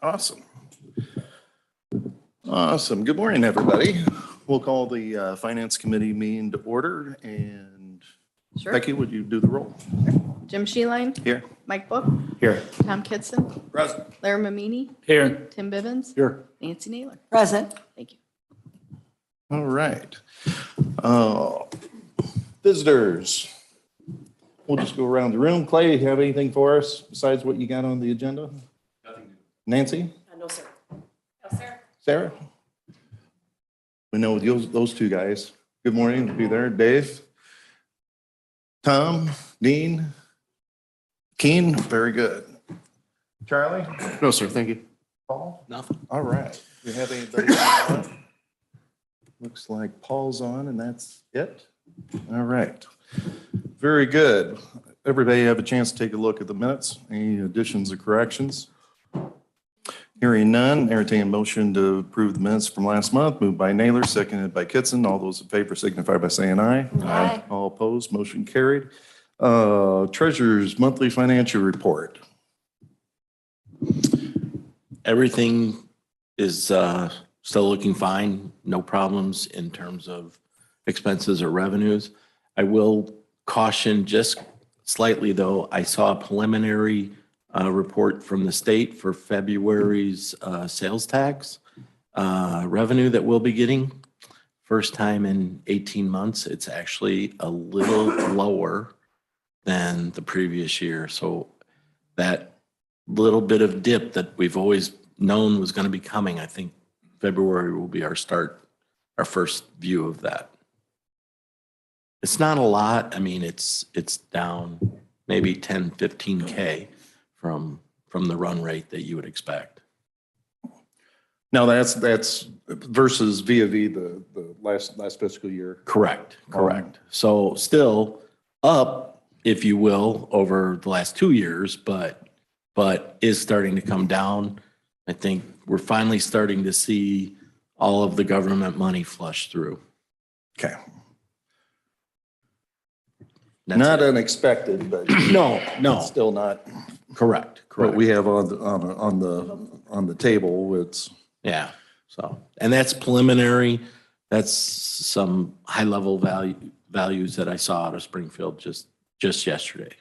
Awesome. Awesome. Good morning, everybody. We'll call the Finance Committee meeting to order, and Sure. Becky, would you do the roll? Jim Sheeline, Here. Mike Book, Here. Tom Kitson, Present. Larry Mamini, Here. Tim Bivens, Here. Nancy Naylor. Present. Thank you. All right. Visitors. We'll just go around the room. Clay, you have anything for us besides what you got on the agenda? Nothing. Nancy? No, sir. Sarah? We know those two guys. Good morning. Be there. Dave? Tom? Dean? Keen? Very good. Charlie? No, sir. Thank you. Paul? Nothing. All right. Do you have anybody on? Looks like Paul's on, and that's it. All right. Very good. Everybody have a chance to take a look at the minutes. Any additions or corrections? Hearing none, entertain a motion to approve the minutes from last month. Moved by Naylor, seconded by Kitson. All those in favor signify by saying aye. Aye. All opposed, motion carried. Treasurer's monthly financial report. Everything is still looking fine, no problems in terms of expenses or revenues. I will caution just slightly, though. I saw a preliminary report from the state for February's sales tax revenue that we'll be getting. First time in 18 months, it's actually a little lower than the previous year. So that little bit of dip that we've always known was going to be coming, I think February will be our first view of that. It's not a lot. I mean, it's down maybe 10, 15K from the run rate that you would expect. Now, that's versus the last fiscal year. Correct. So still up, if you will, over the last 2 years, but is starting to come down. I think we're finally starting to see all of the government money flush through. Okay. That's Not it. unexpected, but No, still not correct. what we have on the table. It's Yeah, so, and that's preliminary. That's some high-level values that I saw out of Springfield just yesterday.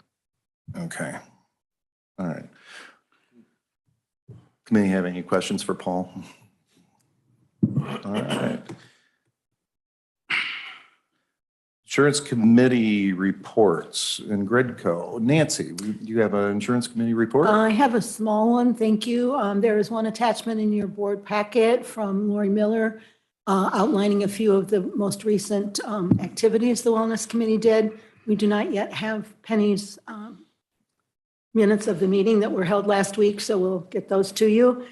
okay. All right. Committee have any questions for Paul? All right. Insurance Committee reports and Gridco. Nancy, do you have an Insurance Committee report? I have a small one, thank you. There is one attachment in your board packet from Lori Miller outlining a few of the most recent activities the Wellness Committee did. We do not yet have Penny's minutes of the meeting that were held last week, so we'll get those to you.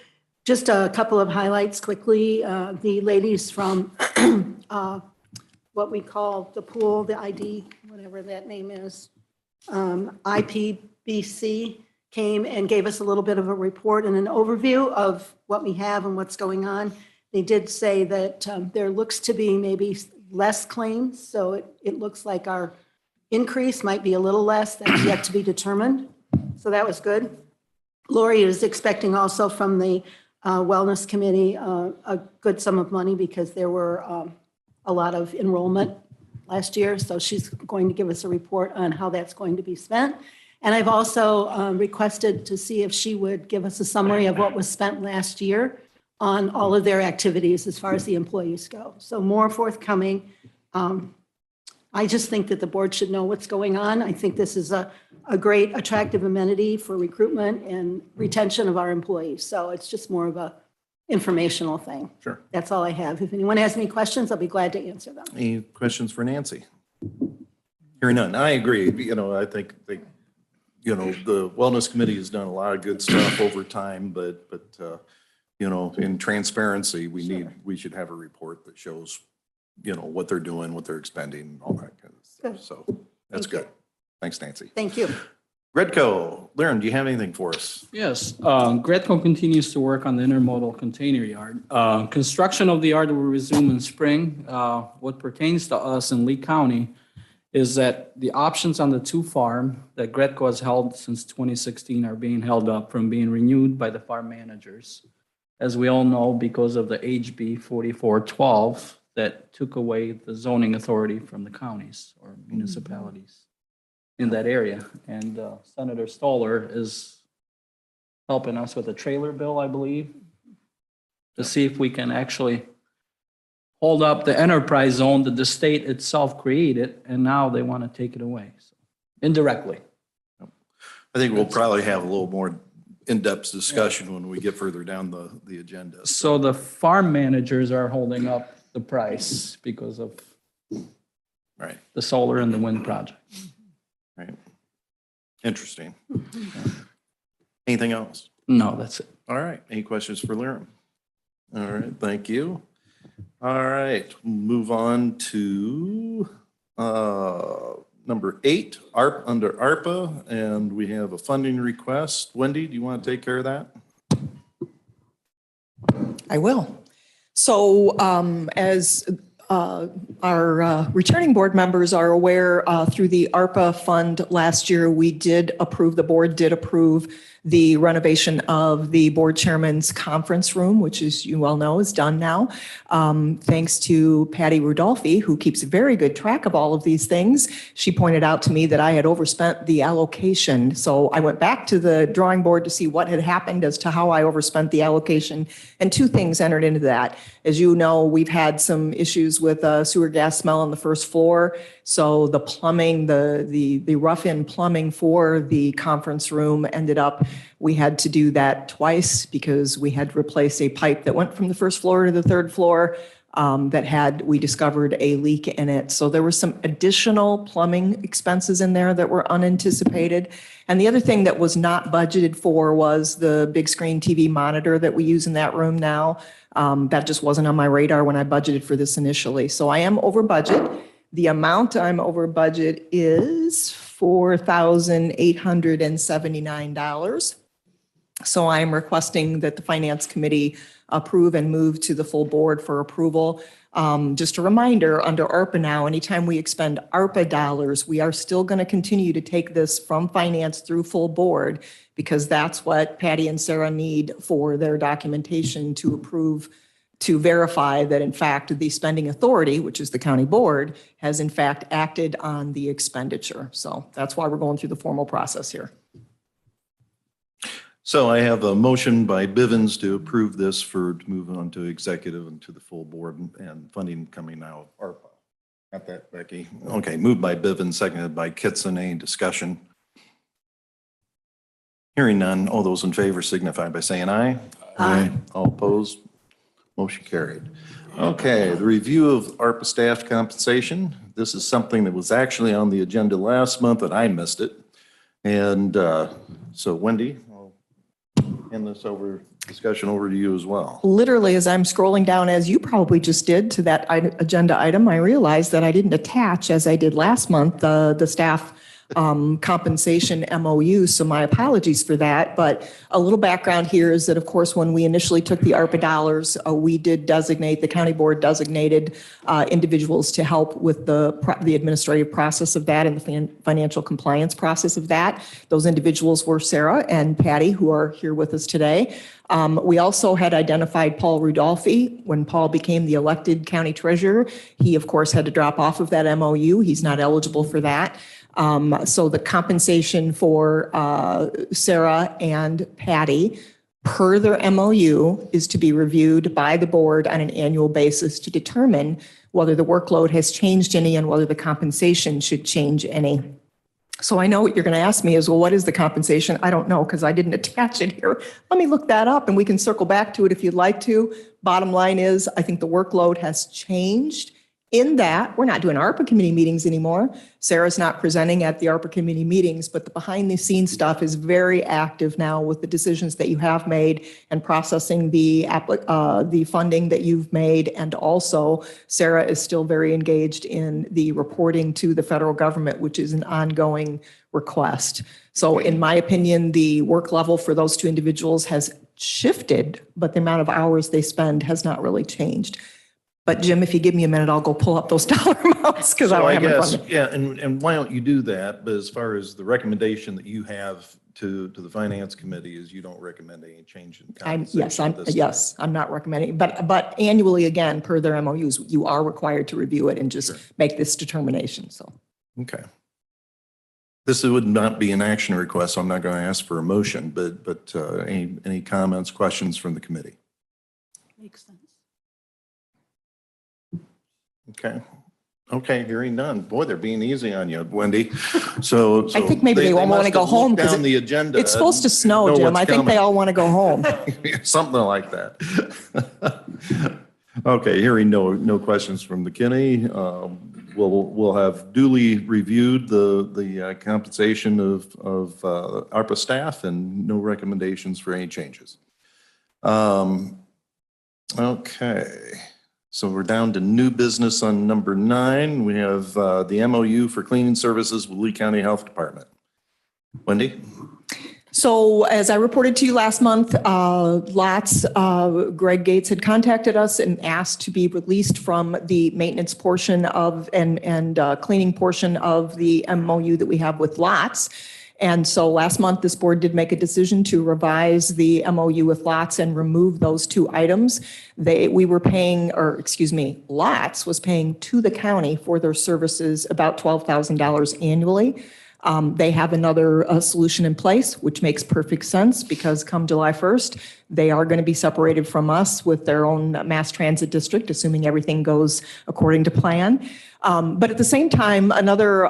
Just a couple of highlights quickly. The ladies from what we call the pool, the ID, whatever that name is, IPBC came and gave us a little bit of a report and an overview of what we have and what's going on. They did say that there looks to be maybe less claims, so it looks like our increase might be a little less. That's yet to be determined. So that was good. Lori is expecting also from the Wellness Committee a good sum of money because there were a lot of enrollment last year. So she's going to give us a report on how that's going to be spent. And I've also requested to see if she would give us a summary of what was spent last year on all of their activities as far as the employees go. So more forthcoming. I just think that the board should know what's going on. I think this is a great attractive amenity for recruitment and retention of our employees. So it's just more of a informational thing. Sure. That's all I have. If anyone has any questions, I'll be glad to answer them. Any questions for Nancy? Hearing none. I agree. I think the Wellness Committee has done a lot of good stuff over time, but in transparency, we should have a report that shows, what they're doing, what they're expending, all that kind of stuff. Good. So that's Thank you. good. Thanks, Nancy. Thank you. Redco, Lauren, do you have anything for us? Yes, Gretco continues to work on the intermodal container yard. Construction of the yard will resume in spring. What pertains to us in Lee County is that the options on the two farm that Gretco has held since 2016 are being held up from being renewed by the farm managers. As we all know, because of the HB 4412 that took away the zoning authority from the counties or municipalities in that area. And Senator Stoller is helping us with a trailer bill, I believe, to see if we can actually hold up the enterprise zone that the state itself created, and now they want to take it away, so indirectly. I think we'll probably have a little more in-depth discussion when we get further down the agenda. So the farm managers are holding up the price because of Right, the solar and the wind project. right. Interesting. Anything else? No, that's it. All right, any questions for Liram? All right, thank you. All right, move on to number 8, under ARPA, and we have a funding request. Wendy, do you want to take care of that? I will. So as our returning board members are aware, through the ARPA fund last year, the board did approve the renovation of the board chairman's conference room, which, as you well know, is done now. Thanks to Patty Rudolphi, who keeps very good track of all of these things. She pointed out to me that I had overspent the allocation. So I went back to the drawing board to see what had happened as to how I overspent the allocation. And 2 things entered into that. As you know, we've had some issues with sewer gas smell on the first floor. So the plumbing, the rough-in plumbing for the conference room ended up, we had to do that twice because we had to replace a pipe that went from the first floor to the third floor we discovered a leak in it. So there were some additional plumbing expenses in there that were unanticipated. And the other thing that was not budgeted for was the big screen TV monitor that we use in that room now. That just wasn't on my radar when I budgeted for this initially. So I am over budget. The amount I'm over budget is $4,879. So I'm requesting that the Finance Committee approve and move to the full board for approval. Just a reminder, under ARPA now, anytime we expend ARPA dollars, we are still going to continue to take this from finance through full board because that's what Patty and Sarah need for their documentation to approve, to verify that in fact the spending authority, which is the county board, has in fact acted on the expenditure. So that's why we're going through the formal process here. So I have a motion by Bivens to approve this to move on to executive and to the full board and funding coming out of ARPA. Got that, Becky? Okay, moved by Bivens, seconded by Kitson. Any discussion? Hearing none, all those in favor signify by saying aye. Aye. All opposed? Motion carried. Okay, the review of ARPA staff compensation. This is something that was actually on the agenda last month and I missed it. And so Wendy, I'll hand this discussion over to you as well. Literally, as I'm scrolling down, as you probably just did, to that agenda item, I realized that I didn't attach, as I did last month, the staff compensation MOU. So my apologies for that. But a little background here is that, of course, when we initially took the ARPA dollars, we did designate, the county board designated individuals to help with the administrative process of that and the financial compliance process of that. Those individuals were Sarah and Patty, who are here with us today. We also had identified Paul Rudolphi. When Paul became the elected county treasurer, he, of course, had to drop off of that MOU. He's not eligible for that. So the compensation for Sarah and Patty per their MOU is to be reviewed by the board on an annual basis to determine whether the workload has changed any and whether the compensation should change any. So I know what you're going to ask me is, well, what is the compensation? I don't know because I didn't attach it here. Let me look that up and we can circle back to it if you'd like to. Bottom line is, I think the workload has changed in that we're not doing ARPA committee meetings anymore. Sarah's not presenting at the ARPA committee meetings, but the behind the scenes stuff is very active now with the decisions that you have made and processing the funding that you've made. And also Sarah is still very engaged in the reporting to the federal government, which is an ongoing request. So in my opinion, the work level for those two individuals has shifted, but the amount of hours they spend has not really changed. But Jim, if you give me a minute, I'll go pull up those dollar amounts because I So don't I have them in front guess, of me. yeah, and why don't you do that? But as far as the recommendation that you have to the finance committee is you don't recommend any change in compensation. Yes, I'm not recommending, but annually, again, per their MOUs, you are required to review it and just make this determination, so. Okay. This would not be an action request, so I'm not going to ask for a motion, but any comments, questions from the committee? Makes sense. Okay. Okay, hearing none. Boy, they're being easy on you, Wendy. So. I think maybe they won't want to must go have home looked because down the agenda. it's supposed to and snow, know Jim. what's I think they coming. all want to go home. Something like that. Okay, hearing no questions from McKinney. We'll have duly reviewed the compensation of ARPA staff and no recommendations for any changes. Okay, so we're down to new business on number 9. We have the MOU for cleaning services with Lee County Health Department. Wendy? So as I reported to you last month, Greg Gates had contacted us and asked to be released from the maintenance portion of and cleaning portion of the MOU that we have with Lots. And so last month, this board did make a decision to revise the MOU with Lots and remove those 2 items. We were paying, Lots was paying to the county for their services about $12,000 annually. They have another solution in place, which makes perfect sense because come July 1st, they are going to be separated from us with their own mass transit district, assuming everything goes according to plan. But at the same time, another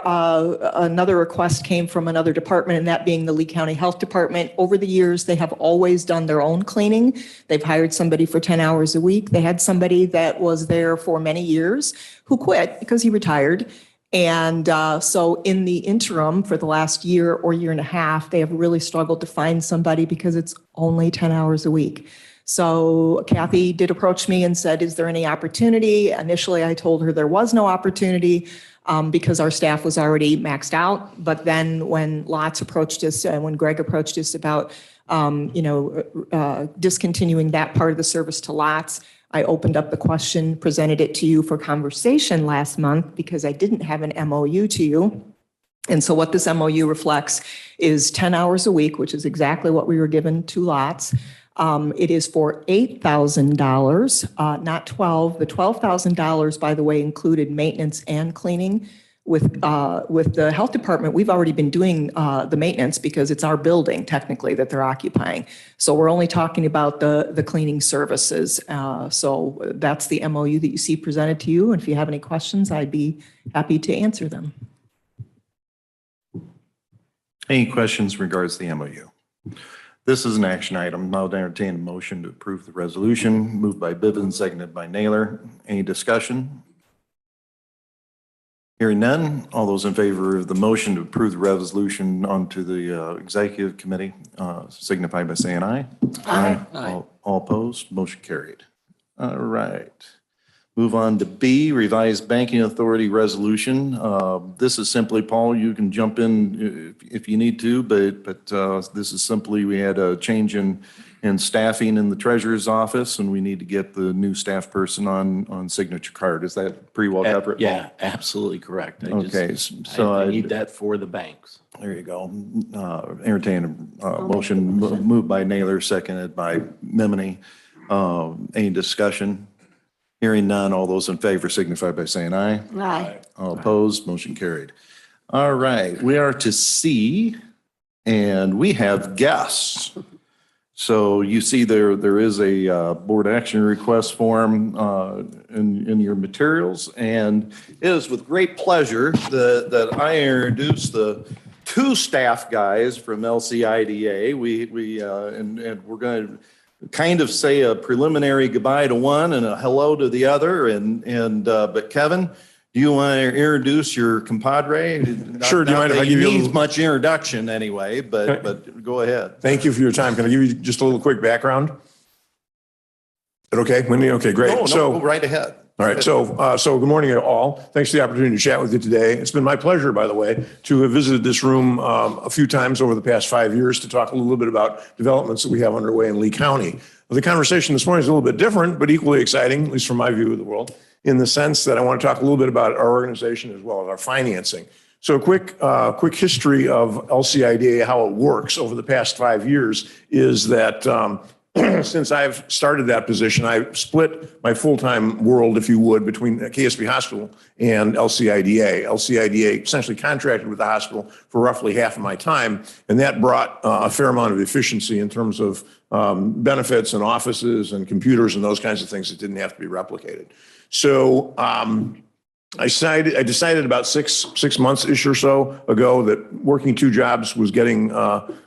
request came from another department, and that being the Lee County Health Department. Over the years, they have always done their own cleaning. They've hired somebody for 10 hours a week. They had somebody that was there for many years who quit because he retired. And so in the interim, for the last year or year and a half, they have really struggled to find somebody because it's only 10 hours a week. So Kathy did approach me and said, is there any opportunity? Initially, I told her there was no opportunity because our staff was already maxed out. But then when Lots approached us, when Greg approached us about, discontinuing that part of the service to Lots, I opened up the question, presented it to you for conversation last month because I didn't have an MOU to you. And so what this MOU reflects is 10 hours a week, which is exactly what we were given to Lots. It is for $8,000, not 12. The $12,000, by the way, included maintenance and cleaning. With the health department, we've already been doing the maintenance because it's our building technically that they're occupying. So we're only talking about the cleaning services. So that's the MOU that you see presented to you. And if you have any questions, I'd be happy to answer them. Any questions in regards to the MOU? This is an action item. I'll entertain a motion to approve the resolution. Moved by Bivens, seconded by Naylor. Any discussion? Hearing none, all those in favor of the motion to approve the resolution onto the executive committee signify by saying aye. Aye. All opposed, motion carried. All right. Move on to B, revised banking authority resolution. This is simply, Paul, you can jump in if you need to, but this is simply, we had a change in staffing in the treasurer's office, and we need to get the new staff person on signature card. Is that pretty well covered? Yeah, absolutely correct. Okay, so I need that for the banks. there you go. Entertain a motion moved by Naylor, seconded by Memini. Any discussion? Hearing none, all those in favor signify by saying aye. Aye. All opposed, motion carried. All right, we are to C, and we have guests. So you see there is a board action request form in your materials, and it is with great pleasure that I introduce the 2 staff guys from LCIDA. And we're going to kind of say a preliminary goodbye to one and a hello to the other. But Kevin, do you want to introduce your compadre? Sure. Do you mind if I give you a needs little? much introduction anyway, but go ahead. Thank you for your time. Can I give you just a little quick background? Is that okay, Wendy? Okay, great. No, So, go right ahead. all right. So good morning to all. Thanks for the opportunity to chat with you today. It's been my pleasure, by the way, to have visited this room a few times over the past 5 years to talk a little bit about developments that we have underway in Lee County. The conversation this morning is a little bit different, but equally exciting, at least from my view of the world. in the sense that I want to talk a little bit about our organization as well as our financing. So a quick history of LCIDA, how it works over the past 5 years is that since I've started that position, I split my full-time world, if you would, between KSB Hospital and LCIDA. LCIDA essentially contracted with the hospital for roughly half of my time, and that brought a fair amount of efficiency in terms of benefits and offices and computers and those kinds of things that didn't have to be replicated. So I decided about six months-ish or so ago that working 2 jobs was getting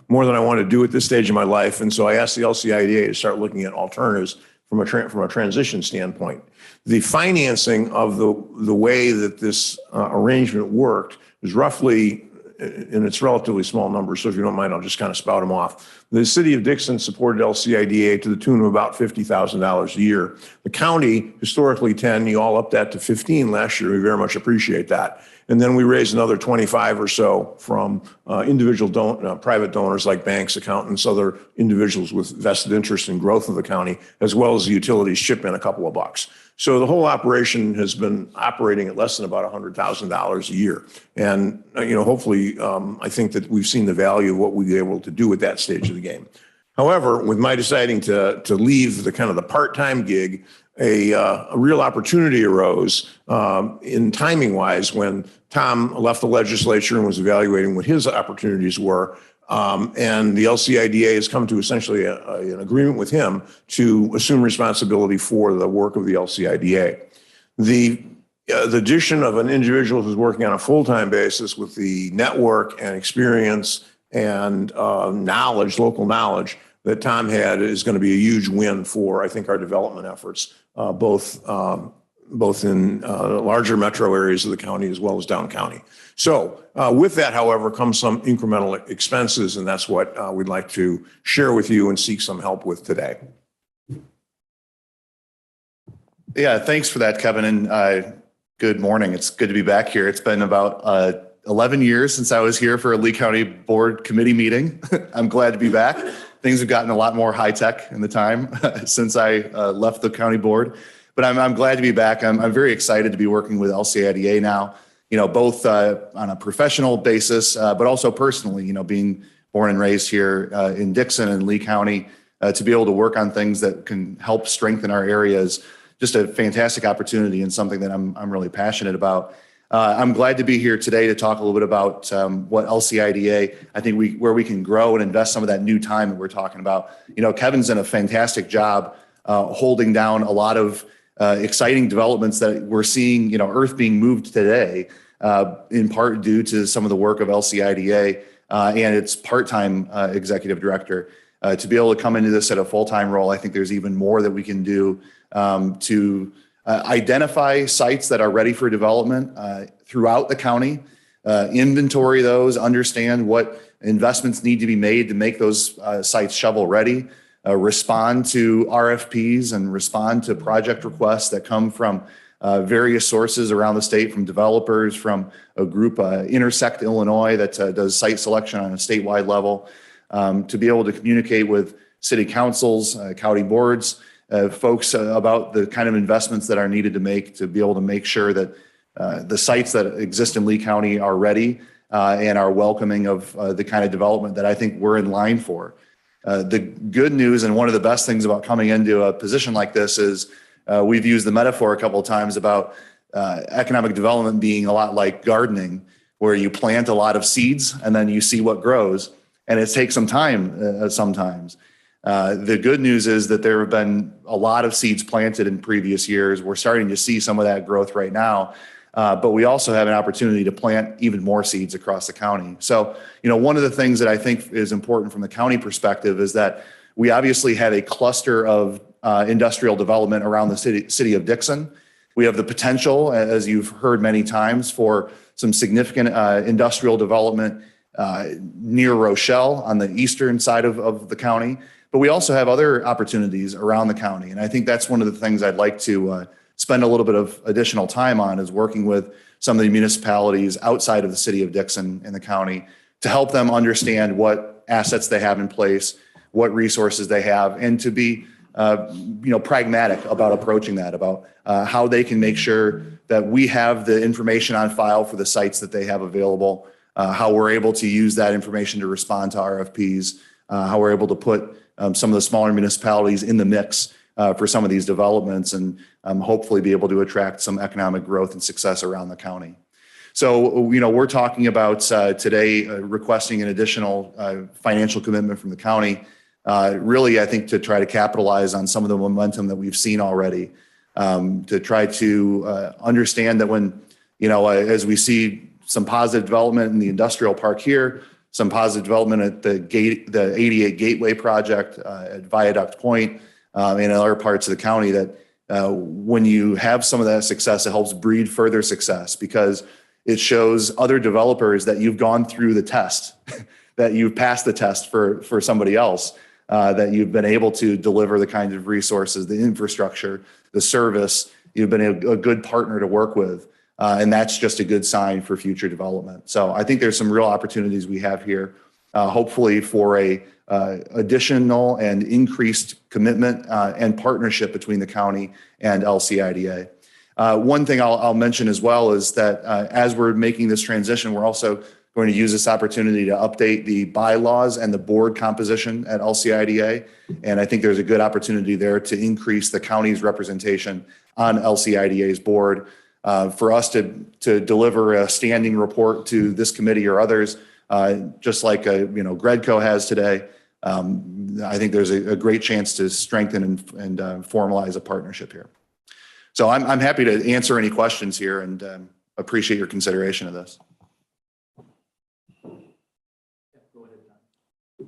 more than I wanted to do at this stage of my life. And so I asked the LCIDA to start looking at alternatives from a transition standpoint. The financing of the way that this arrangement worked is roughly, and it's relatively small numbers, so if you don't mind, I'll just kind of spout them off. The city of Dixon supported LCIDA to the tune of about $50,000 a year. The county, historically 10, you all upped that to 15 last year. We very much appreciate that. And then we raised another 25 or so from individual private donors like banks, accountants, other individuals with vested interest in growth of the county, as well as the utilities chip in a couple of bucks. So the whole operation has been operating at less than about $100,000 a year. And, hopefully, I think that we've seen the value of what we were able to do at that stage of the game. However, with my deciding to leave the kind of the part-time gig, a real opportunity arose in timing wise when Tom left the legislature and was evaluating what his opportunities were. And the LCIDA has come to essentially an agreement with him to assume responsibility for the work of the LCIDA. The addition of an individual who's working on a full-time basis with the network and experience and knowledge, local knowledge that Tom had is going to be a huge win for, I think, our development efforts, both in larger metro areas of the county as well as down county. So with that, however, comes some incremental expenses, and that's what we'd like to share with you and seek some help with today. Yeah, thanks for that, Kevin, and good morning. It's good to be back here. It's been about 11 years since I was here for a Lee County Board Committee meeting. I'm glad to be back. Things have gotten a lot more high-tech in the time since I left the county board, but I'm glad to be back. I'm very excited to be working with LCIDA now, both on a professional basis, but also personally, being born and raised here in Dixon and Lee County, to be able to work on things that can help strengthen our areas. Just a fantastic opportunity and something that I'm really passionate about. I'm glad to be here today to talk a little bit about what LCIDA, I think where we can grow and invest some of that new time that we're talking about. Kevin's done a fantastic job holding down a lot of exciting developments that we're seeing, earth being moved today, in part due to some of the work of LCIDA and its part-time executive director. To be able to come into this at a full-time role, I think there's even more that we can do to identify sites that are ready for development throughout the county, inventory those, understand what investments need to be made to make those sites shovel ready, respond to RFPs and respond to project requests that come from various sources around the state, from developers, from a group, Intersect Illinois, that does site selection on a statewide level, to be able to communicate with city councils, county boards, folks about the kind of investments that are needed to make to be able to make sure that the sites that exist in Lee County are ready and are welcoming of the kind of development that I think we're in line for. The good news and one of the best things about coming into a position like this is we've used the metaphor a couple of times about economic development being a lot like gardening, where you plant a lot of seeds and then you see what grows, and it takes some time sometimes. The good news is that there have been a lot of seeds planted in previous years. We're starting to see some of that growth right now, but we also have an opportunity to plant even more seeds across the county. So, one of the things that I think is important from the county perspective is that we obviously have a cluster of industrial development around the city of Dixon. We have the potential, as you've heard many times, for some significant industrial development near Rochelle on the eastern side of the county. But we also have other opportunities around the county. And I think that's one of the things I'd like to spend a little bit of additional time on, is working with some of the municipalities outside of the city of Dixon in the county to help them understand what assets they have in place, what resources they have, and to be pragmatic about approaching that, about how they can make sure that we have the information on file for the sites that they have available, how we're able to use that information to respond to RFPs, how we're able to put some of the smaller municipalities in the mix for some of these developments, and hopefully be able to attract some economic growth and success around the county. So, we're talking about today requesting an additional financial commitment from the county, really, I think, to try to capitalize on some of the momentum that we've seen already, to try to understand that when, as we see some positive development in the industrial park here, some positive development at the 88 Gateway project at Viaduct Point, and in other parts of the county, that when you have some of that success, it helps breed further success, because it shows other developers that you've gone through the test, that you've passed the test for somebody else, that you've been able to deliver the kinds of resources, the infrastructure, the service. You've been a good partner to work with. And that's just a good sign for future development. So I think there's some real opportunities we have here, hopefully for a additional and increased commitment and partnership between the county and LCIDA. One thing I'll mention as well is that as we're making this transition, we're also going to use this opportunity to update the bylaws and the board composition at LCIDA. And I think there's a good opportunity there to increase the county's representation on LCIDA's board. For us to deliver a standing report to this committee or others, just like Gredco has today, I think there's a great chance to strengthen and formalize a partnership here. So I'm happy to answer any questions here, and appreciate your consideration of this.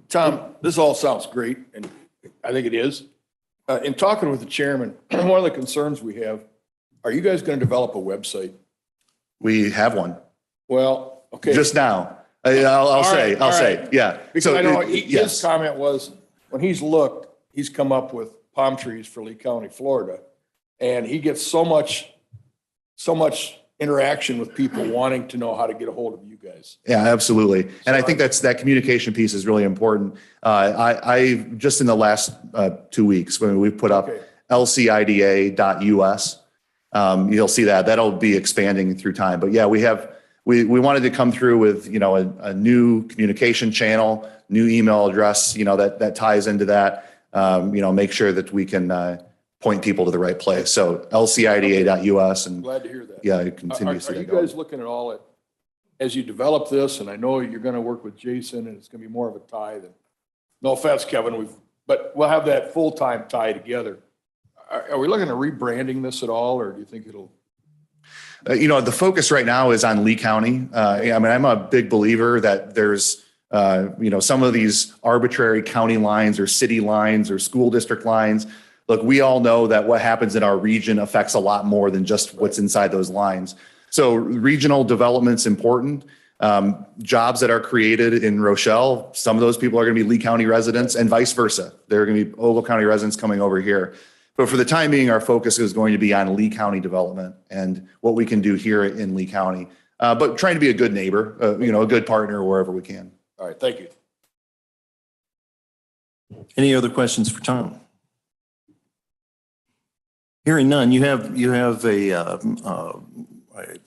Tom, this all sounds great, and I think it is. In talking with the chairman, one of the concerns we have, are you guys going to develop a website? We have one Well, okay. just now. I'll say, yeah. Because So, I know yes. his comment was, when he's looked, he's come up with palm trees for Lee County, Florida. And he gets so much interaction with people wanting to know how to get a hold of you guys. Yeah, absolutely. And I think that communication piece is really important. I just in the last 2 weeks, when we've put up lcida.us, you'll see that'll be expanding through time. But yeah, we wanted to come through with, a new communication channel, new email address, that ties into that, make sure that we can point people to the right place. So lcida.us, and Glad to hear that. yeah, it continues Are to you go. guys looking at all as you develop this, and I know you're going to work with Jason, and it's going to be more of a tie than, no offense, Kevin, but we'll have that full-time tie together. Are we looking at rebranding this at all, or do you think it'll? The focus right now is on Lee County. I'm a big believer that there's, some of these arbitrary county lines or city lines or school district lines. Look, we all know that what happens in our region affects a lot more than just what's inside those lines. So regional development's important. Jobs that are created in Rochelle, some of those people are going to be Lee County residents, and vice versa. They're going to be Ogle County residents coming over here. But for the time being, our focus is going to be on Lee County development and what we can do here in Lee County. But trying to be a good neighbor, a good partner wherever we can. All right, thank you. Any other questions for Tom? Hearing none, you have a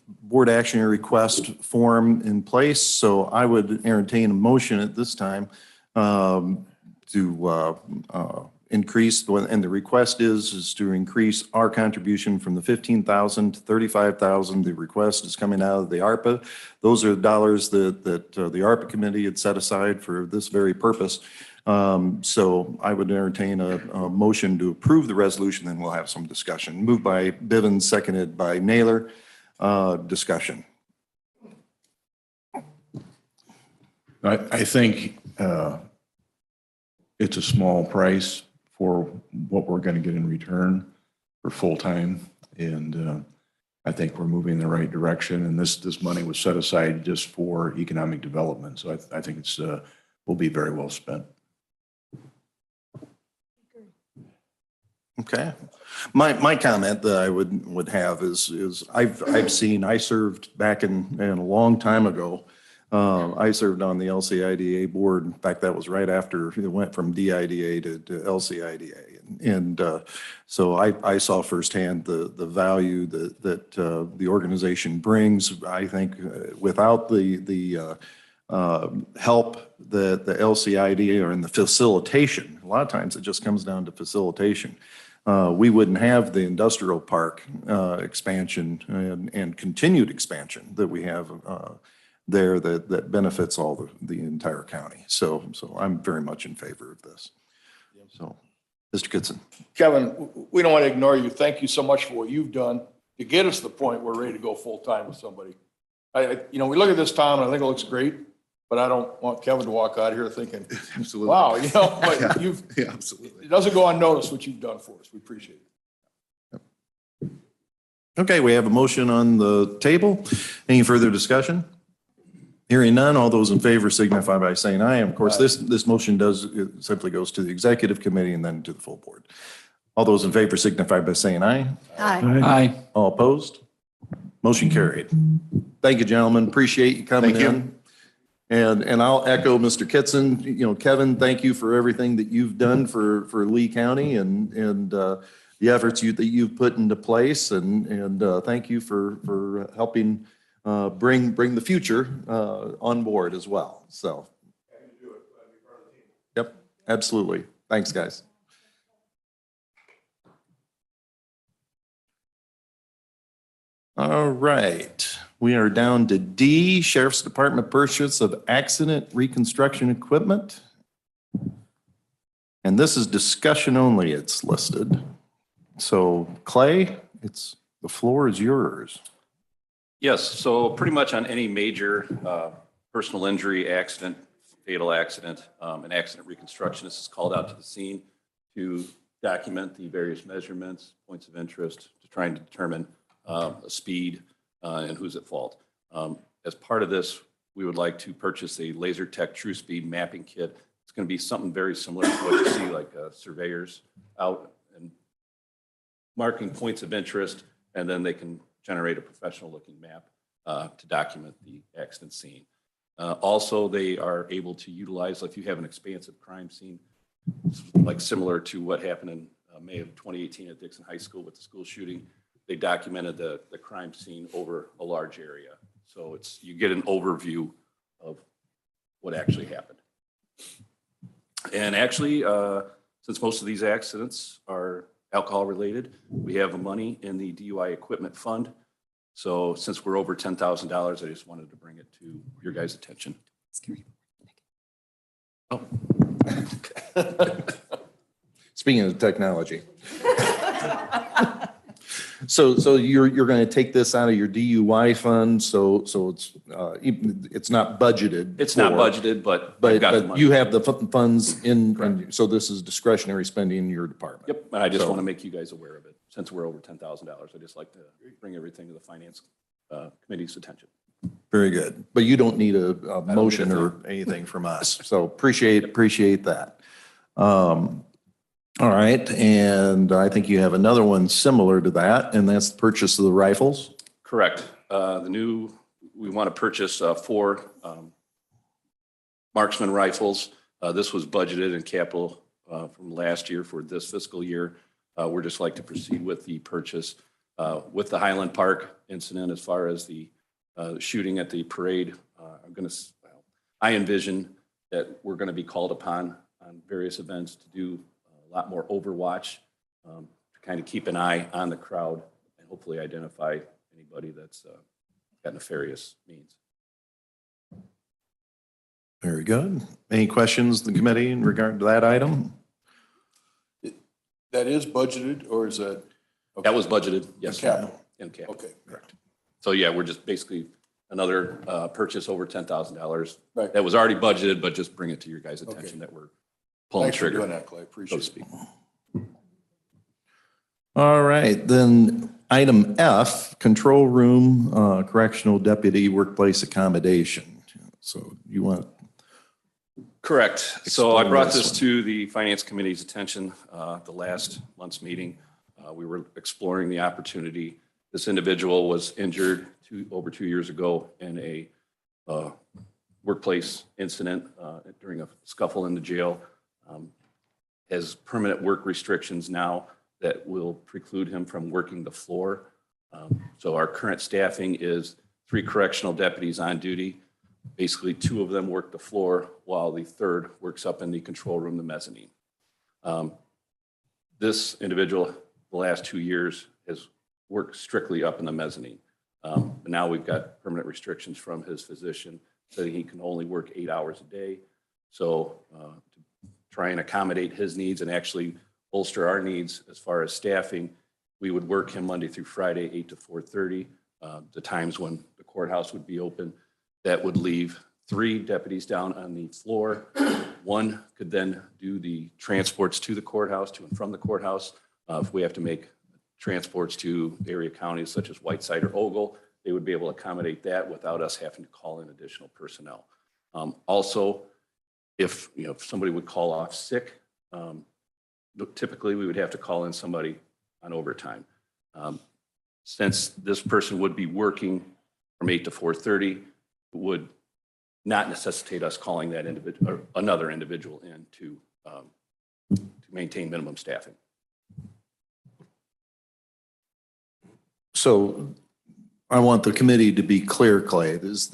board action request form in place, so I would entertain a motion at this time to increase, and the request is to increase our contribution from the 15,000 to 35,000. The request is coming out of the ARPA. Those are the dollars that the ARPA committee had set aside for this very purpose. So I would entertain a motion to approve the resolution, then we'll have some discussion. Moved by Bivens, seconded by Naylor. Discussion. I think it's a small price for what we're going to get in return for full-time. And I think we're moving in the right direction. And this money was set aside just for economic development. So I think it's will be very well spent. Okay. My comment that I would have is I served back in a long time ago I served on the LCIDA board. In fact, that was right after it went from DIDA to LCIDA. And so I saw firsthand the value that the organization brings. I think without the help that the LCIDA or in the facilitation, a lot of times it just comes down to facilitation. We wouldn't have the industrial park expansion and continued expansion that we have there that benefits all the entire county. So I'm very much in favor of this. So, Mr. Kitson. Kevin, we don't want to ignore you. Thank you so much for what you've done to get us to the point we're ready to go full-time with somebody. We look at this town, and I think it looks great, but I don't want Kevin to walk out of here thinking, Absolutely. wow, but Yeah, absolutely. it doesn't go unnoticed what you've done for us. We appreciate it. Okay, we have a motion on the table. Any further discussion? Hearing none, all those in favor signify by saying aye. And of course, this motion it simply goes to the executive committee and then to the full board. All those in favor signify by saying aye. Aye. Aye. All opposed? Motion carried. Thank you, gentlemen. Appreciate you coming Thank you. in. And I'll echo Mr. Kitson. Kevin, thank you for everything that you've done for Lee County and the efforts that you've put into place. And thank you for helping bring the future on board as well. So. Yep, absolutely. Thanks, guys. All right, we are down to D, Sheriff's Department purchase of accident reconstruction equipment. And this is discussion only, it's listed. So Clay, the floor is yours. Yes, so pretty much on any major personal injury, accident, fatal accident, an accident reconstructionist is called out to the scene to document the various measurements, points of interest, to try and determine speed and who's at fault. As part of this, we would like to purchase a LaserTech True Speed mapping kit. It's going to be something very similar to what you see like surveyors out and marking points of interest, and then they can generate a professional looking map to document the accident scene. Also, they are able to utilize, like if you have an expansive crime scene, like similar to what happened in May of 2018 at Dixon High School with the school shooting, they documented the crime scene over a large area. So you get an overview of what actually happened. And actually, since most of these accidents are alcohol related, we have money in the DUI equipment fund. So since we're over $10,000, I just wanted to bring it to your guys' attention. Oh. Speaking of technology. So you're going to take this out of your DUI fund, so it's not budgeted. It's not for, budgeted, but I've got the but money. you have the funds in, so this is discretionary spending in your department. Yep, and I just So- want to make you guys aware of it. Since we're over $10,000, I just like to bring everything to the finance committee's attention. Very good. But you don't need a motion need a or anything from us. So appreciate that. All right, and I think you have another one similar to that, and that's the purchase of the rifles. Correct. We want to purchase 4 marksman rifles. This was budgeted in capital from last year for this fiscal year. We're just like to proceed with the purchase with the Highland Park incident as far as the shooting at the parade. I envision that we're going to be called upon on various events to do a lot more overwatch, to kind of keep an eye on the crowd and hopefully identify anybody that's got nefarious means. Very good. Any questions, the committee, in regard to that item? That is budgeted, or is that? That was budgeted, yes. In capital. In capital. Okay, correct. So yeah, we're just basically another purchase over $10,000. Right. That was already budgeted, but just bring it to your guys' attention that we're pulling the Thanks for trigger, doing that, Clay. so Appreciate to it. speak. All right, then item F, control room correctional deputy workplace accommodation. So you want, Correct. So I Explain brought this this one. to the finance committee's attention the last month's meeting. We were exploring the opportunity. This individual was injured over 2 years ago in a workplace incident during a scuffle in the jail. Has permanent work restrictions now that will preclude him from working the floor. So our current staffing is 3 correctional deputies on duty. Basically, 2 of them work the floor while the 3rd works up in the control room, the mezzanine. This individual, the last 2 years, has worked strictly up in the mezzanine. But now we've got permanent restrictions from his physician, so he can only work 8 hours a day. So to try and accommodate his needs and actually bolster our needs as far as staffing, we would work him Monday through Friday, 8 to 4:30, the times when the courthouse would be open. That would leave 3 deputies down on the floor. 1 could then do the transports to the courthouse, to and from the courthouse. If we have to make transports to area counties such as Whiteside or Ogle, they would be able to accommodate that without us having to call in additional personnel. Also, if somebody would call off sick, typically we would have to call in somebody on overtime. Since this person would be working from 8 to 4:30, would not necessitate us calling that individual or another individual in to maintain minimum staffing. So I want the committee to be clear, Clay. This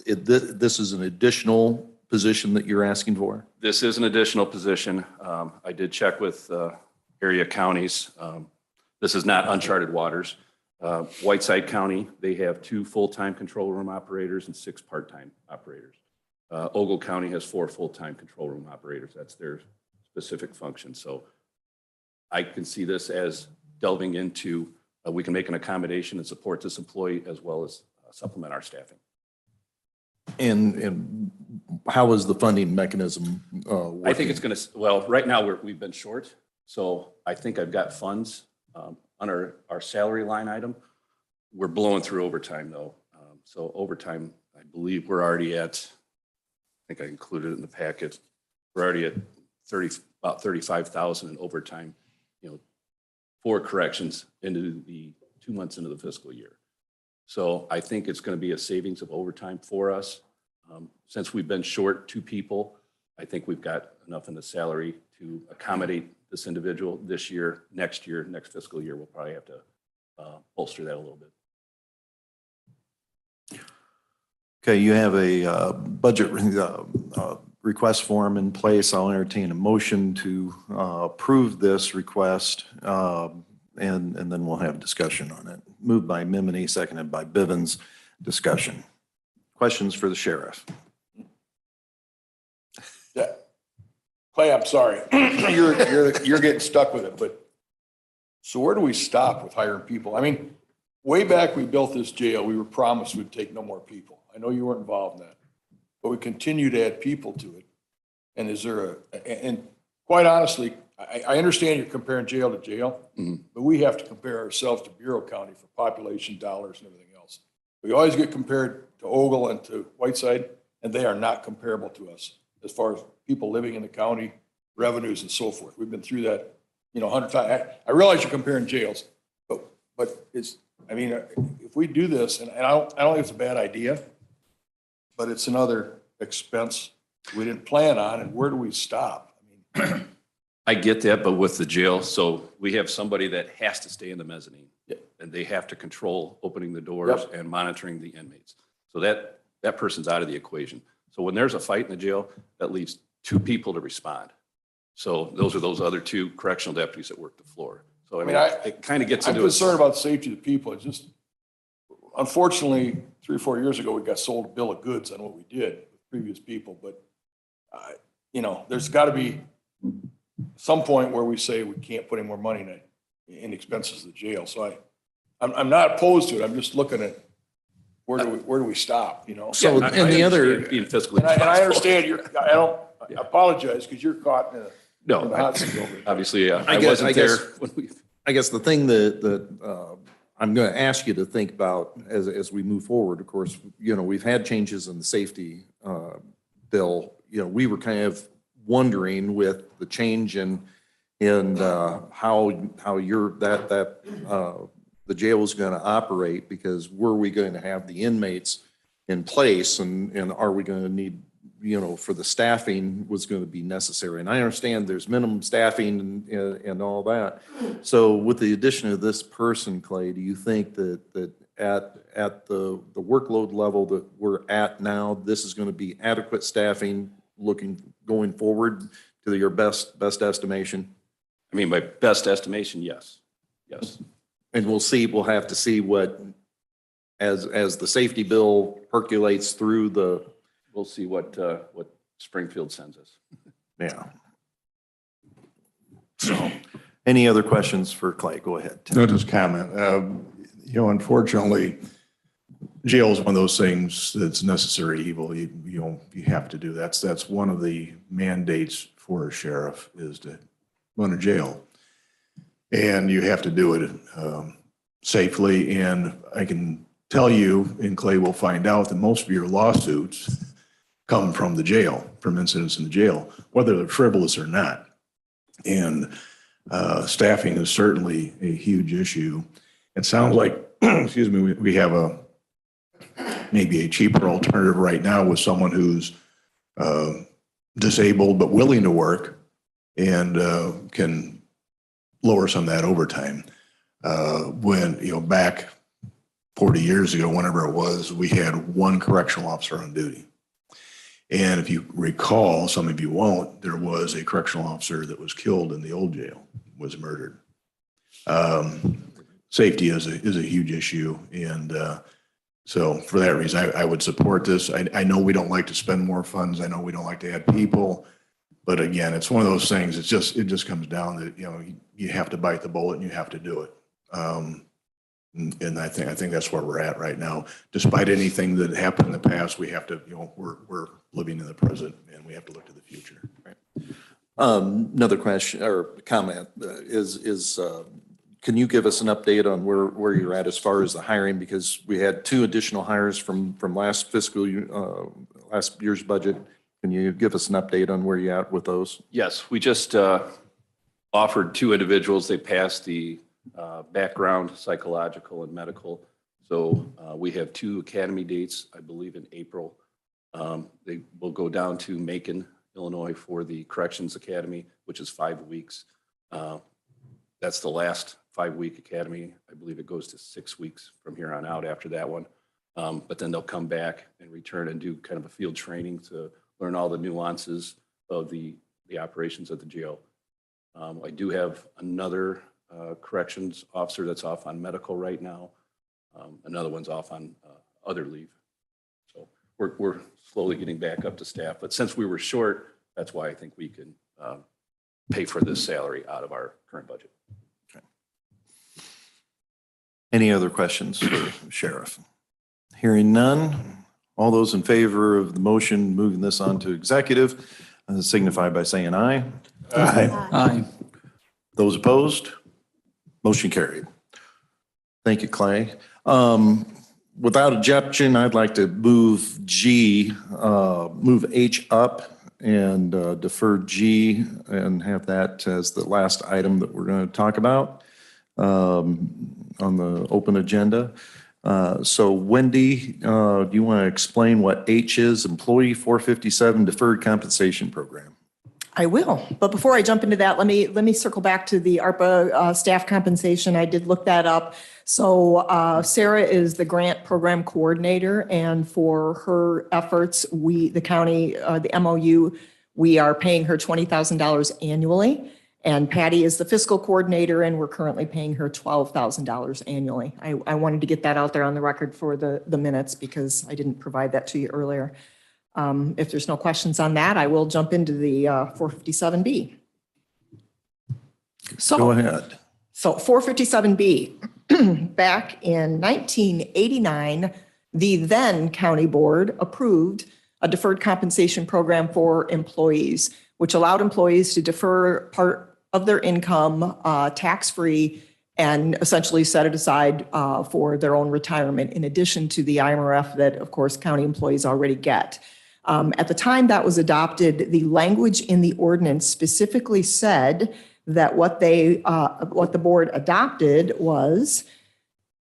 is an additional position that you're asking for? This is an additional position. I did check with area counties. This is not uncharted waters. Whiteside County, they have 2 full-time control room operators and 6 part-time operators. Ogle County has 4 full-time control room operators. That's their specific function. So I can see this as delving into, we can make an accommodation and support this employee as well as supplement our staffing. And how is the funding mechanism working? I think it's going to, well, right now we've been short. So I think I've got funds under our salary line item. We're blowing through overtime though. So overtime, I believe we're already at, I think I included it in the packet. We're already at about 35,000 in overtime, 4 corrections into the 2 months into the fiscal year. So I think it's going to be a savings of overtime for us. Since we've been short 2 people, I think we've got enough in the salary to accommodate this individual this year, next fiscal year. We'll probably have to bolster that a little bit. Okay, you have a budget request form in place. I'll entertain a motion to approve this request, and then we'll have discussion on it. Moved by Mimini, seconded by Bivens. Discussion. Questions for the sheriff? Yeah. Clay, I'm sorry. You're getting stuck with it, but so where do we stop with hiring people? I mean, way back we built this jail, we were promised we'd take no more people. I know you weren't involved in that, but we continue to add people to it. And is there and quite honestly, I understand you're comparing jail to jail, but we have to compare ourselves to Bureau County for population, dollars, and everything else. We always get compared to Ogle and to Whiteside, and they are not comparable to us as far as people living in the county, revenues, and so forth. We've been through that, 100 times. I realize you're comparing jails, but it's, I mean, if we do this, and I don't think it's a bad idea, but it's another expense we didn't plan on, and where do we stop? I mean, I get that, but with the jail, so we have somebody that has to stay in the mezzanine. And they have to control opening the doors and monitoring the inmates. So that person's out of the equation. So when there's a fight in the jail, that leaves 2 people to respond. So those are those other 2 correctional deputies that work the floor. So I mean, it kind of gets I'm into concerned about the safety of the people. It's just, unfortunately, 3 or 4 years ago, we got sold a bill of goods on what we did with previous people. But, there's got to be some point where we say we can't put any more money in expenses of the jail. So I'm not opposed to it. I'm just looking at where do we stop, So, Yeah, and the other, being fiscally And I responsible. understand I apologize because you're caught in No, the hot seat over it. obviously, I I guess- wasn't I there guess- when we. I guess the thing that I'm going to ask you to think about as we move forward, of course, we've had changes in the safety bill. We were kind of wondering with the change in how the jail was going to operate, because were we going to have the inmates in place, and are we going to need for the staffing was going to be necessary. And I understand there's minimum staffing and all that. So with the addition of this person, Clay, do you think that at the workload level that we're at now, this is going to be adequate staffing going forward to your best estimation? I mean, by best estimation, yes. Yes. And we'll have to see what, as the safety bill percolates through We'll see what Springfield sends us. yeah. So, any other questions for Clay? Go ahead. No, just comment. Unfortunately, jail is one of those things that's necessary evil. You have to do. That's one of the mandates for a sheriff is to run a jail. And you have to do it safely. And I can tell you, and Clay will find out, that most of your lawsuits come from the jail, from incidents in the jail, whether they're frivolous or not. And staffing is certainly a huge issue. It sounds like, excuse me, we have maybe a cheaper alternative right now with someone who's disabled but willing to work and can lower some of that overtime. When, back 40 years ago, whenever it was, we had one correctional officer on duty. And if you recall, some of you won't, there was a correctional officer that was killed in the old jail, was murdered. Safety is a huge issue. And so for that reason, I would support this. I know we don't like to spend more funds. I know we don't like to add people. But again, it's one of those things, it just comes down that, you have to bite the bullet and you have to do it. And I think that's where we're at right now. Despite anything that happened in the past, we have to, we're living in the present and we have to look to the future. Another question or comment is can you give us an update on where you're at as far as the hiring? Because we had 2 additional hires from last fiscal year, last year's budget. Can you give us an update on where you're at with those? Yes, we just offered 2 individuals. They passed the background, psychological and medical. So we have 2 academy dates, I believe in April. They will go down to Macon, Illinois for the Corrections Academy, which is 5 weeks. That's the last 5-week academy. I believe it goes to 6 weeks from here on out after that one. But then they'll come back and return and do kind of a field training to learn all the nuances of the operations at the jail. I do have another corrections officer that's off on medical right now. Another one's off on other leave. So we're slowly getting back up to staff. But since we were short, that's why I think we can pay for this salary out of our current budget. Okay. Any other questions for Sheriff? Hearing none. All those in favor of the motion moving this on to executive signify by saying aye. Aye. Aye. Those opposed? Motion carried. Thank you, Clay. Without objection, I'd like to move move H up and defer G and have that as the last item that we're going to talk about on the open agenda. So Wendy, do you want to explain what H is? Employee 457 Deferred Compensation Program. I will. But before I jump into that, let me circle back to the ARPA staff compensation. I did look that up. So Sarah is the grant program coordinator, and for her efforts, the county, the MOU, we are paying her $20,000 annually. And Patty is the fiscal coordinator, and we're currently paying her $12,000 annually. I wanted to get that out there on the record for the minutes because I didn't provide that to you earlier. If there's no questions on that, I will jump into the 457B. So, Go ahead. So 457B, back in 1989, the then county board approved a deferred compensation program for employees, which allowed employees to defer part of their income tax-free and essentially set it aside for their own retirement, in addition to the IMRF that, of course, county employees already get. At the time that was adopted, the language in the ordinance specifically said that what the board adopted was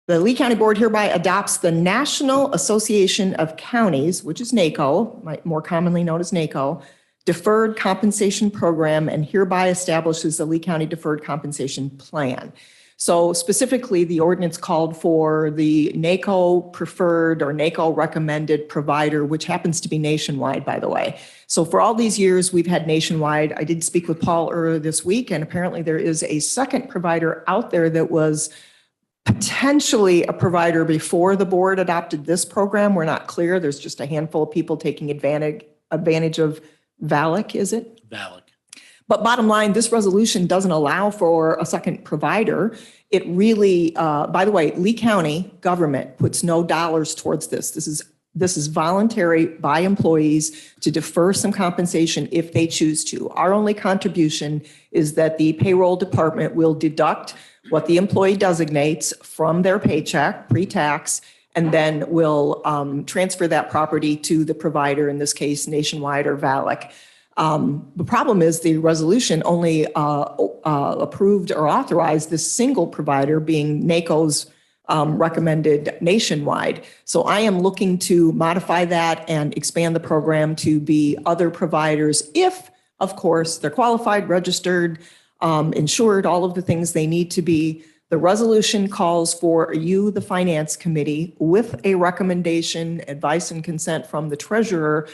The Lee County Board hereby adopts the National Association of Counties, which is NACO, more commonly known as NACO, Deferred Compensation Program, and hereby establishes the Lee County Deferred Compensation Plan. So specifically, the ordinance called for the NACO preferred or NACO recommended provider, which happens to be nationwide, by the way. So for all these years, we've had nationwide. I did speak with Paul earlier this week, and apparently there is a second provider out there that was potentially a provider before the board adopted this program. We're not clear. There's just a handful of people taking advantage of VALIC, is it? VALIC. But bottom line, this resolution doesn't allow for a second provider. It really, by the way, Lee County government puts no dollars towards this. This is voluntary by employees to defer some compensation if they choose to. Our only contribution is that the payroll department will deduct what the employee designates from their paycheck, pre-tax, and then will transfer that property to the provider, in this case, Nationwide or VALIC. The problem is the resolution only approved or authorized this single provider, being NACO's recommended nationwide. So I am looking to modify that and expand the program to be other providers if, of course, they're qualified, registered, insured, all of the things they need to be. The resolution calls for you, the Finance Committee, with a recommendation, advice, and consent from the treasurer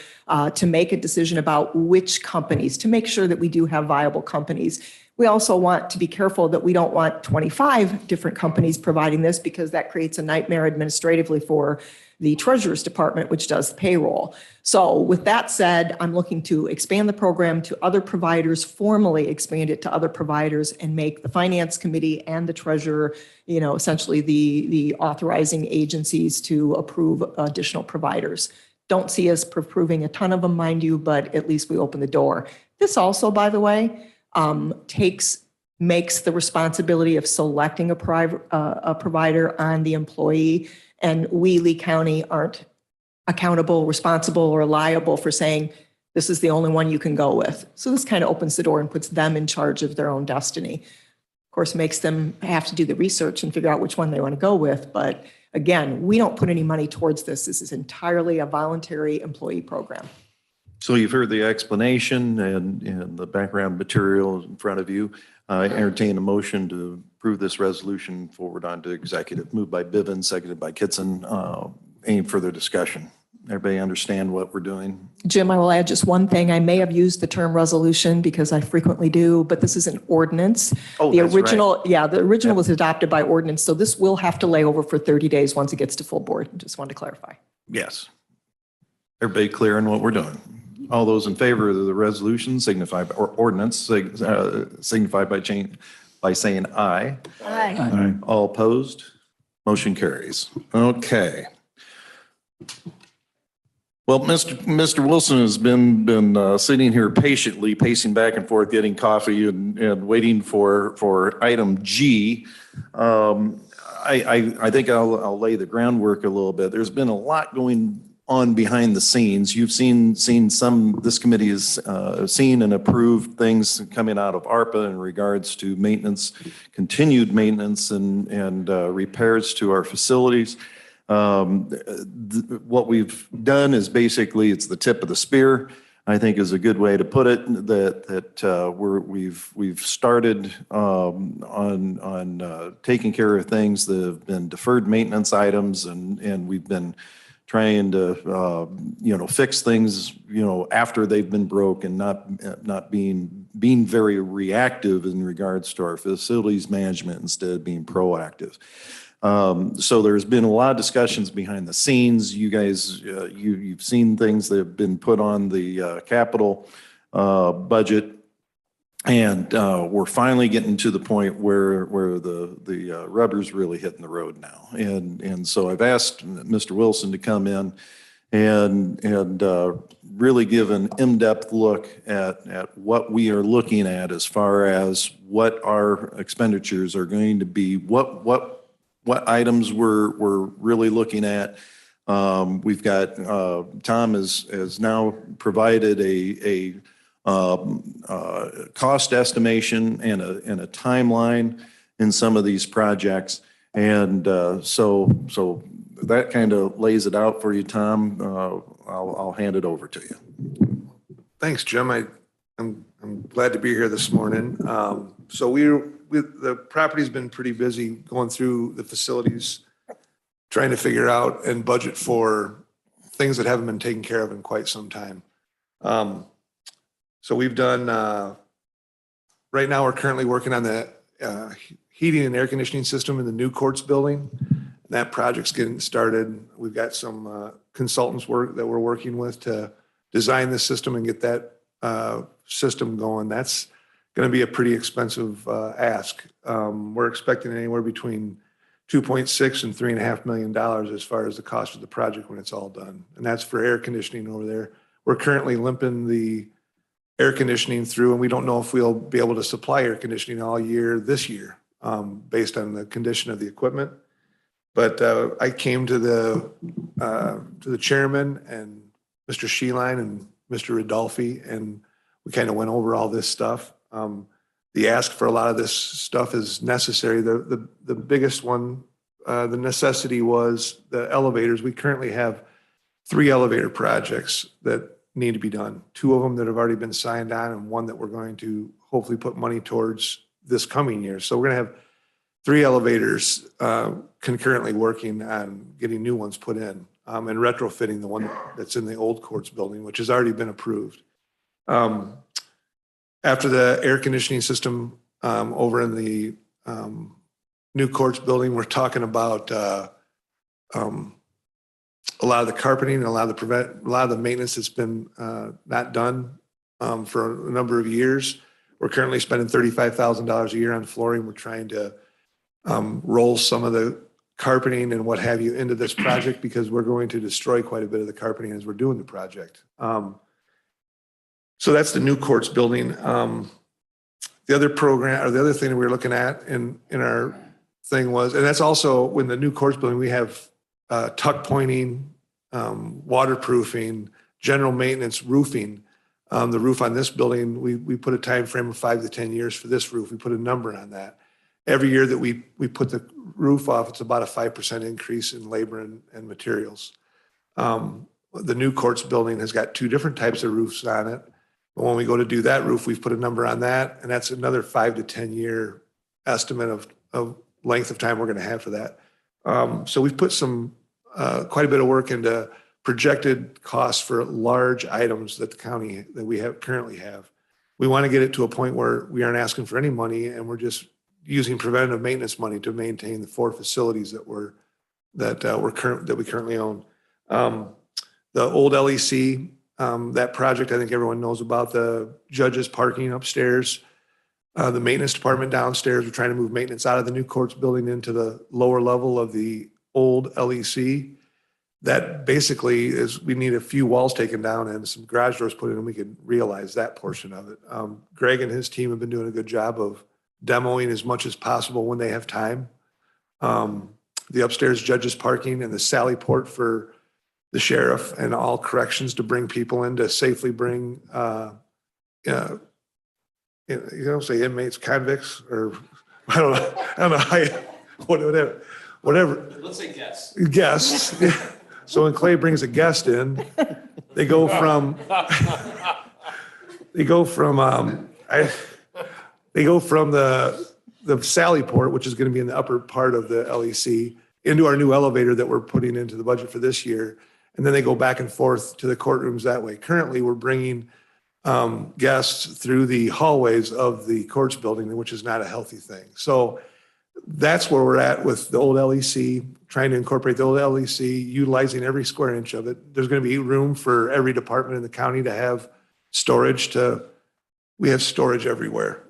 to make a decision about which companies, to make sure that we do have viable companies. We also want to be careful that we don't want 25 different companies providing this, because that creates a nightmare administratively for the Treasurer's Department, which does the payroll. So with that said, I'm looking to expand the program to other providers, formally expand it to other providers, and make the Finance Committee and the Treasurer, essentially the authorizing agencies to approve additional providers. Don't see us approving a ton of them, mind you, but at least we open the door. This also, by the way, makes the responsibility of selecting a provider on the employee. And we, Lee County, aren't accountable, responsible, or liable for saying, this is the only one you can go with. So this kind of opens the door and puts them in charge of their own destiny. Of course, makes them have to do the research and figure out which one they want to go with. But again, we don't put any money towards this. This is entirely a voluntary employee program. So you've heard the explanation and the background material in front of you. I entertain a motion to approve this resolution forward onto executive. Moved by Bivens, seconded by Kitson. Any further discussion? Everybody understand what we're doing? Jim, I will add just one thing. I may have used the term resolution because I frequently do, but this is an ordinance. Oh, the that's original, right. Yeah, the original was adopted by ordinance. So this will have to lay over for 30 days once it gets to full board. Just wanted to clarify. Yes. Everybody clear on what we're doing? All those in favor of the resolution signify, or ordinance, signify by saying aye. Aye. All opposed? Motion carries. Okay. Well, Mr. Wilson has been sitting here patiently, pacing back and forth, getting coffee and waiting for item G. I think I'll lay the groundwork a little bit. There's been a lot going on behind the scenes. You've seen some, this committee has seen and approved things coming out of ARPA in regards to maintenance, continued maintenance and repairs to our facilities. What we've done is basically, it's the tip of the spear, I think is a good way to put it, we've started on taking care of things that have been deferred maintenance items, and we've been trying to fix things after they've been broke, and not being very reactive in regards to our facilities management instead of being proactive. So there's been a lot of discussions behind the scenes. You guys, you've seen things that have been put on the capital budget, and we're finally getting to the point where the rubber's really hitting the road now. And so I've asked Mr. Wilson to come in and really give an in-depth look at what we are looking at as far as what our expenditures are going to be, what items we're really looking at. We've got, Tom has now provided a cost estimation and a timeline in some of these projects. And so that kind of lays it out for you, Tom. I'll hand it over to you. Thanks, Jim. I'm glad to be here this morning. So the property's been pretty busy going through the facilities, trying to figure out and budget for things that haven't been taken care of in quite some time. So we've done, right now we're currently working on the heating and air conditioning system in the new courts building. That project's getting started. We've got some consultants that we're working with to design the system and get that system going. That's going to be a pretty expensive ask. We're expecting anywhere between $2.6 and $3.5 million as far as the cost of the project when it's all done. And that's for air conditioning over there. We're currently limping the air conditioning through, and we don't know if we'll be able to supply air conditioning all year this year based on the condition of the equipment. But I came to the chairman and Mr. Sheeline and Mr. Ridolfi, and we kind of went over all this stuff. The ask for a lot of this stuff is necessary. The biggest one, the necessity was the elevators. We currently have 3 elevator projects that need to be done. 2 of them that have already been signed on, and 1 that we're going to hopefully put money towards this coming year. So we're going to have 3 elevators concurrently working on getting new ones put in and retrofitting the one that's in the old courts building, which has already been approved. After the air conditioning system over in the new courts building, we're talking about a lot of the carpeting and a lot of the maintenance that's been not done for a number of years. We're currently spending $35,000 a year on flooring. We're trying to roll some of the carpeting and what have you into this project because we're going to destroy quite a bit of the carpeting as we're doing the project. So that's the new courts building. The other program, or the other thing that we were looking at in our thing was, and that's also when the new courts building, we have tuck pointing, waterproofing, general maintenance, roofing. The roof on this building, we put a time frame of 5 to 10 years for this roof. We put a number on that. Every year that we put the roof off, it's about a 5% increase in labor and materials. The new courts building has got 2 different types of roofs on it. But when we go to do that roof, we've put a number on that, and that's another 5 to 10 year estimate of length of time we're going to have for that. So we've put some quite a bit of work into projected costs for large items that the county that we currently have. We want to get it to a point where we aren't asking for any money, and we're just using preventative maintenance money to maintain the 4 facilities that we currently own. The old LEC, that project, I think everyone knows about, the judges parking upstairs, the maintenance department downstairs. We're trying to move maintenance out of the new courts building into the lower level of the old LEC. That basically is, we need a few walls taken down and some garage doors put in, and we can realize that portion of it. Greg and his team have been doing a good job of demoing as much as possible when they have time. The upstairs judges parking and the sally port for the sheriff and all corrections to bring people in to safely bring, say inmates, convicts, or I don't know how whatever. Let's say guests. Guests. So when Clay brings a guest in, they go from the sally port, which is going to be in the upper part of the LEC, into our new elevator that we're putting into the budget for this year. And then they go back and forth to the courtrooms that way. Currently, we're bringing guests through the hallways of the courts building, which is not a healthy thing. So that's where we're at with the old LEC, trying to incorporate the old LEC, utilizing every square inch of it. There's going to be room for every department in the county to have storage. We have storage everywhere.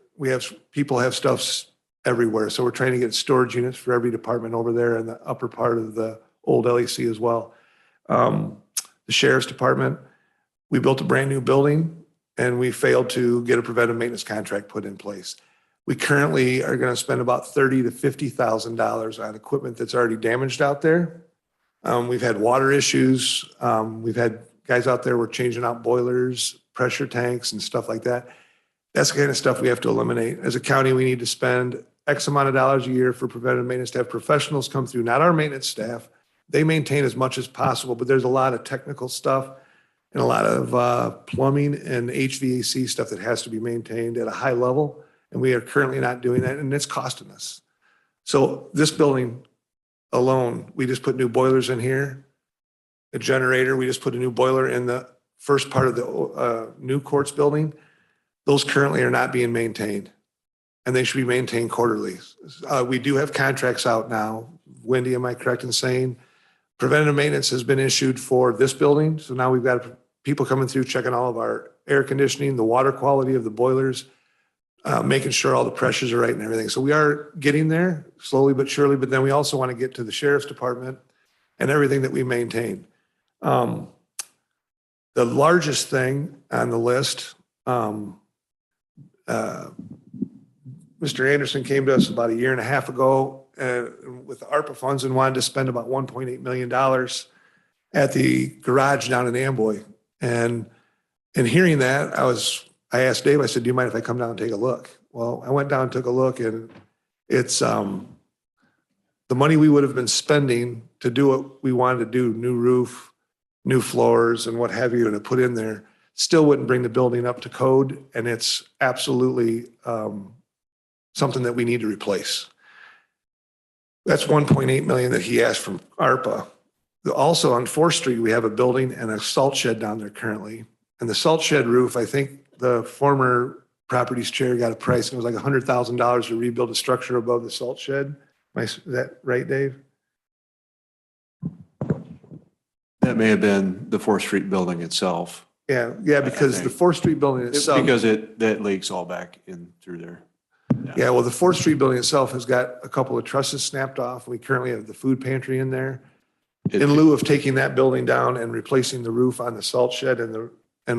People have stuff everywhere. So we're trying to get storage units for every department over there in the upper part of the old LEC as well. The sheriff's department, we built a brand new building and we failed to get a preventive maintenance contract put in place. We currently are going to spend about $30,000 to $50,000 on equipment that's already damaged out there. We've had water issues. We've had guys out there, we're changing out boilers, pressure tanks and stuff like that. That's the kind of stuff we have to eliminate. As a county, we need to spend X amount of dollars a year for preventative maintenance to have professionals come through, not our maintenance staff. They maintain as much as possible, but there's a lot of technical stuff and a lot of plumbing and HVAC stuff that has to be maintained at a high level. And we are currently not doing that, and it's costing us. So this building alone, we just put new boilers in here, a generator. We just put a new boiler in the first part of the new courts building. Those currently are not being maintained, and they should be maintained quarterly. We do have contracts out now. Wendy, am I correct in saying preventative maintenance has been issued for this building? So now we've got people coming through, checking all of our air conditioning, the water quality of the boilers, making sure all the pressures are right and everything. So we are getting there slowly but surely, but then we also want to get to the sheriff's department and everything that we maintain. The largest thing on the list, Mr. Anderson came to us about a year and a half ago with the ARPA funds and wanted to spend about $1.8 million at the garage down in Amboy. And in hearing that, I asked Dave, I said, do you mind if I come down and take a look? Well, I went down and took a look, and it's the money we would have been spending to do what we wanted to do, new roof, new floors and what have you to put in there, still wouldn't bring the building up to code. And it's absolutely something that we need to replace. That's 1.8 million that he asked from ARPA. Also on 4th Street, we have a building and a salt shed down there currently. And the salt shed roof, I think the former properties chair got a price, and it was like $100,000 to rebuild a structure above the salt shed. Is that right, Dave? That may have been the 4th Street building itself. Yeah, because the 4th Street building itself. Because that leaks all back in through there. Yeah, well, the 4th Street building itself has got a couple of trusses snapped off. We currently have the food pantry in there. In lieu of taking that building down and replacing the roof on the salt shed and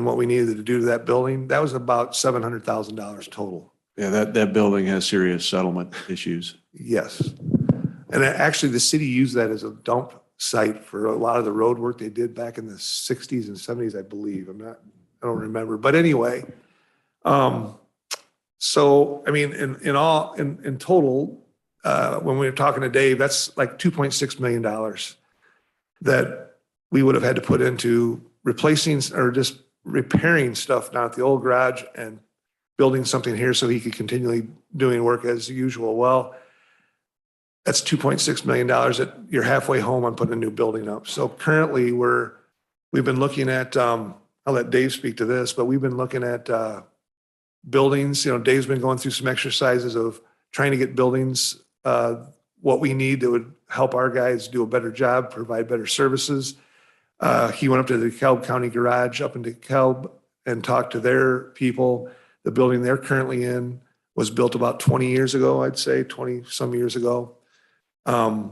what we needed to do to that building, that was about $700,000 total. Yeah, that building has serious settlement issues. Yes. And actually, the city used that as a dump site for a lot of the road work they did back in the 60s and 70s, I believe. I don't remember. But anyway, so, I mean, in total, when we were talking to Dave, that's like $2.6 million that we would have had to put into replacing or just repairing stuff down at the old garage and building something here so he could continually doing work as usual. Well, that's $2.6 million that you're halfway home on putting a new building up. So currently we've been looking at, I'll let Dave speak to this, but we've been looking at buildings. Dave's been going through some exercises of trying to get buildings, what we need that would help our guys do a better job, provide better services. He went up to the DeKalb County Garage up in DeKalb and talked to their people. The building they're currently in was built about 20 years ago, I'd say 20 some years ago. And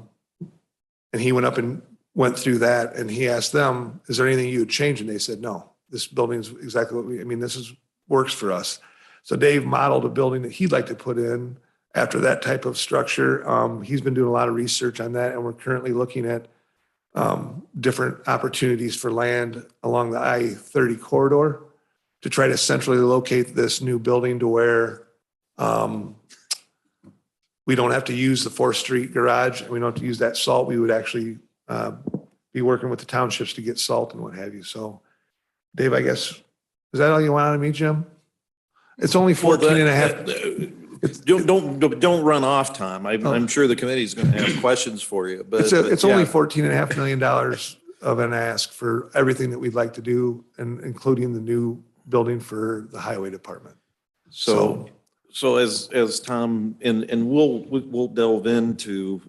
he went up and went through that, and he asked them, is there anything you would change? And they said, no, this building is exactly what this works for us. So Dave modeled a building that he'd like to put in after that type of structure. He's been doing a lot of research on that, and we're currently looking at different opportunities for land along the I-30 corridor to try to centrally locate this new building to where we don't have to use the 4th Street garage, and we don't have to use that salt. We would actually be working with the townships to get salt and what have you. So, Dave, I guess, is that all you want out of me, Jim? It's only 14 and a half. Don't run off, Tom. I'm sure the committee's going to have questions for you, but it's only $14.5 million of an ask for everything that we'd like to do, and including the new building for the highway department. So as Tom, and we'll delve into,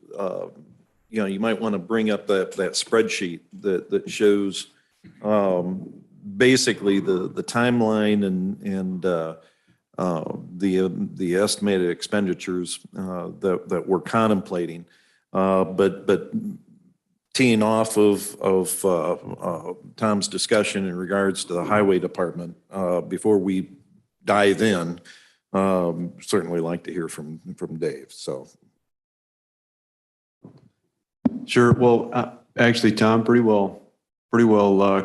you might want to bring up that spreadsheet that shows basically the timeline and the estimated expenditures that we're contemplating. But teeing off of Tom's discussion in regards to the highway department, before we dive in, certainly like to hear from Dave. So. Sure. Well, actually, Tom, pretty well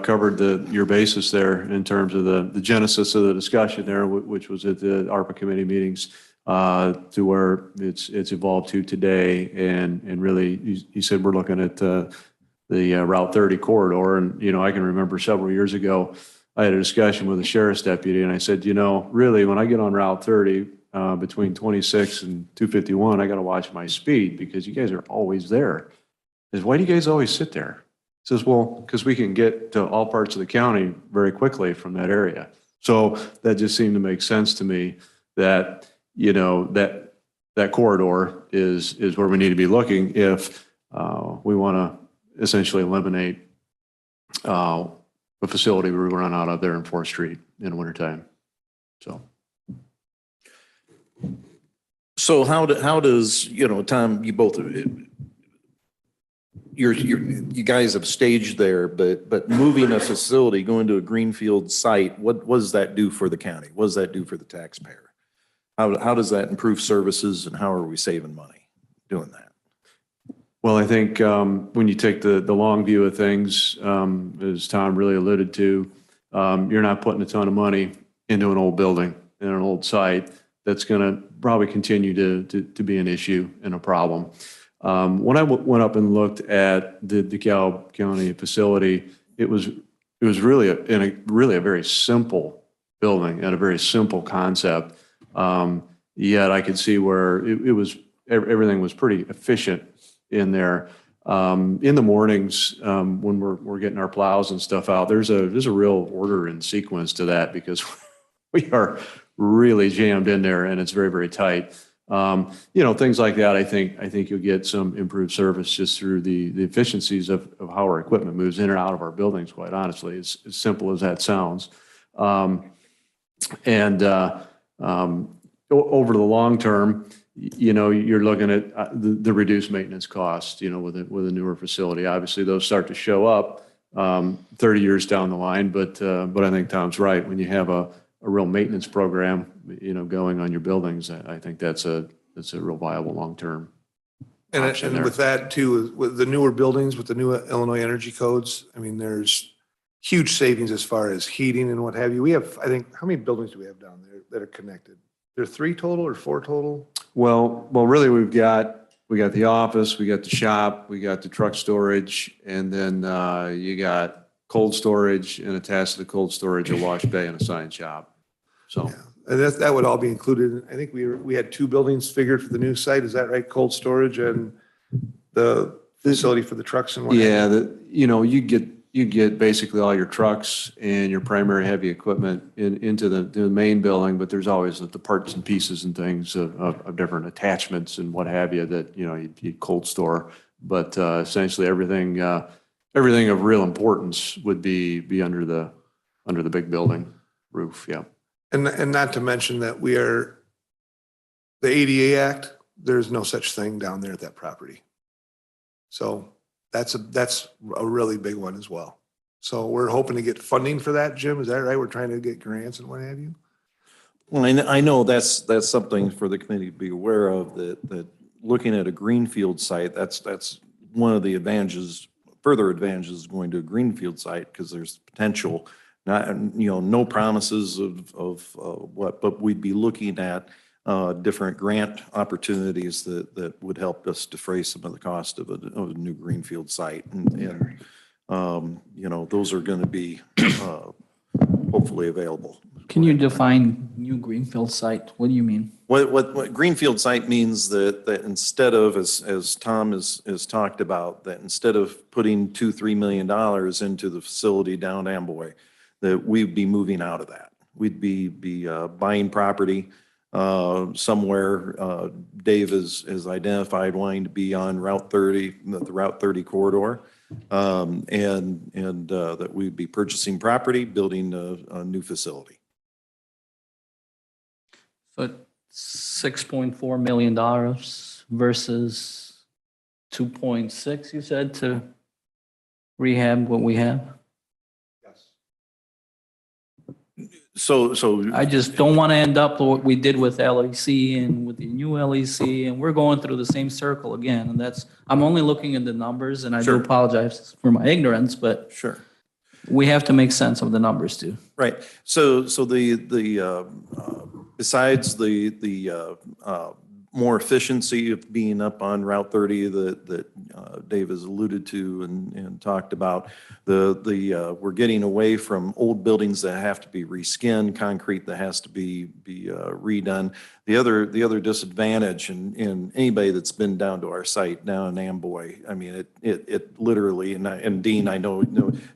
covered your basis there in terms of the genesis of the discussion there, which was at the ARPA committee meetings. to where it's evolved to today. And really, he said, we're looking at the Route 30 corridor. And, I can remember several years ago, I had a discussion with a sheriff's deputy and I said, really, when I get on Route 30 between 26 and 251, I got to watch my speed because you guys are always there. He says, why do you guys always sit there? He says, well, because we can get to all parts of the county very quickly from that area. So that just seemed to make sense to me that, that corridor is where we need to be looking if we want to essentially eliminate a facility we run out of there in 4th Street in the wintertime. So how does, Tom, you both, you guys have staged there, but moving a facility, going to a greenfield site, what does that do for the county? What does that do for the taxpayer? How does that improve services and how are we saving money doing that? Well, I think when you take the long view of things, as Tom really alluded to, you're not putting a ton of money into an old building and an old site that's going to probably continue to be an issue and a problem. When I went up and looked at the DeKalb County facility, it was really a very simple building and a very simple concept. Yet I could see where everything was pretty efficient in there. In the mornings, when we're getting our plows and stuff out, there's a real order and sequence to that because we are really jammed in there and it's very, very tight. Things like that, I think you'll get some improved service just through the efficiencies of how our equipment moves in and out of our buildings, quite honestly. It's as simple as that sounds. Over the long term, you're looking at the reduced maintenance costs, with a newer facility. Obviously, those start to show up 30 years down the line, but I think Tom's right. When you have a real maintenance program, going on your buildings, I think that's a real viable long-term option And there. with that too, with the newer buildings, with the new Illinois energy codes, I mean, there's huge savings as far as heating and what have you. We have, I think, how many buildings do we have down there that are connected? There are 3 total or 4 total? Well, really, we got the office, we got the shop, we got the truck storage, and then you got cold storage, and attached to the cold storage, a wash bay and a sign shop. So, And that would all be included. I think we had 2 buildings figured for the new site. Is that right? Cold storage and the facility for the trucks and what? yeah, you get basically all your trucks and your primary heavy equipment into the main building, but there's always the parts and pieces and things of different attachments and what have you that, you'd cold store. But essentially everything of real importance would be under the big building roof. Yeah. And not to mention that the ADA Act, there's no such thing down there at that property. So that's a really big one as well. So we're hoping to get funding for that, Jim. Is that right? We're trying to get grants and what have you? Well, I know that's something for the committee to be aware of, that looking at a greenfield site, that's one of the further advantages going to a greenfield site, because there's potential, no promises of what, but we'd be looking at different grant opportunities that would help us defray some of the cost of a new greenfield site. And those are going to be hopefully available. Can you define new greenfield site? What do you mean? What greenfield site means that instead of, as Tom has talked about, that instead of putting $2-3 million into the facility down Amboy, that we'd be moving out of that. We'd be buying property somewhere. Dave has identified wanting to be on Route 30, the Route 30 corridor, and that we'd be purchasing property, building a new facility. So $6.4 million versus 2.6, you said, to rehab what we have? So I just don't want to end up what we did with LEC and with the new LEC, and we're going through the same circle again. And I'm only looking at the numbers, and I do apologize for my ignorance, but sure, we have to make sense of the numbers too. right. So the besides the more efficiency of being up on Route 30 that Dave has alluded to and talked about, we're getting away from old buildings that have to be reskinned, concrete that has to be redone. The other disadvantage, and anybody that's been down to our site down in Amboy, I mean, it literally, and Dean, I know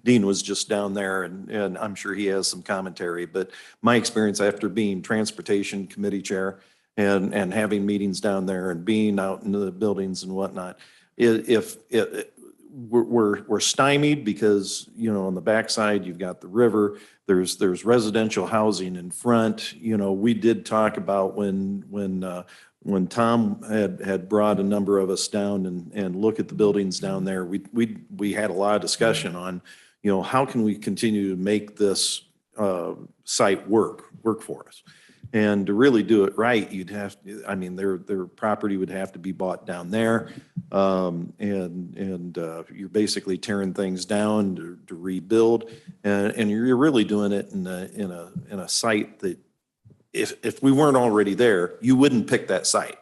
Dean was just down there, and I'm sure he has some commentary, but my experience after being Transportation Committee Chair and having meetings down there and being out in the buildings and whatnot, we're stymied because, you know, on the backside, you've got the river, there's residential housing in front. You know, we did talk about when Tom had brought a number of us down and look at the buildings down there, we had a lot of discussion on, you know, how can we continue to make this site work for us? And to really do it right, you'd have, I mean, their property would have to be bought down there. And you're basically tearing things down to rebuild. And you're really doing it in a site that if we weren't already there, you wouldn't pick that site.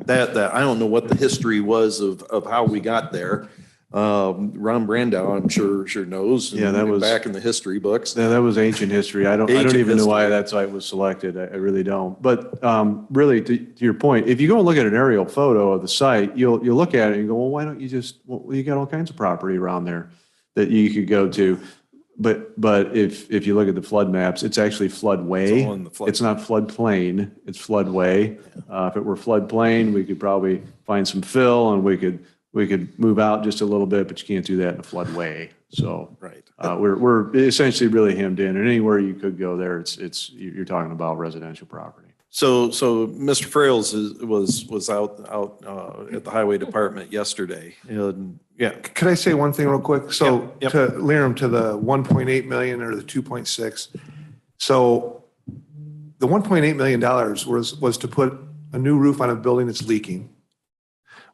That I don't know what the history was of how we got there. Ron Brandow, I'm sure knows. Yeah, that was back in the history books. Yeah, that was ancient history. I don't even know why that site was selected. I really don't. But really, to your point, if you go and look at an aerial photo of the site, you'll look at it and you go, well, why don't you just? Well, you got all kinds of property around there that you could go to. But if you look at the flood maps, it's actually floodway. It's all in the flood. It's not floodplain. It's floodway. If it were floodplain, we could probably find some fill and we could move out just a little bit, but you can't do that in a floodway. So Right. We're essentially really hemmed in, and anywhere you could go there, you're talking about residential property. So Mr. Frails was out at the highway department yesterday, and yeah. Could I say one thing real quick? So Yep. to Liram, to the 1.8 million or the 2.6. So the 1.8 million dollars was to put a new roof on a building that's leaking.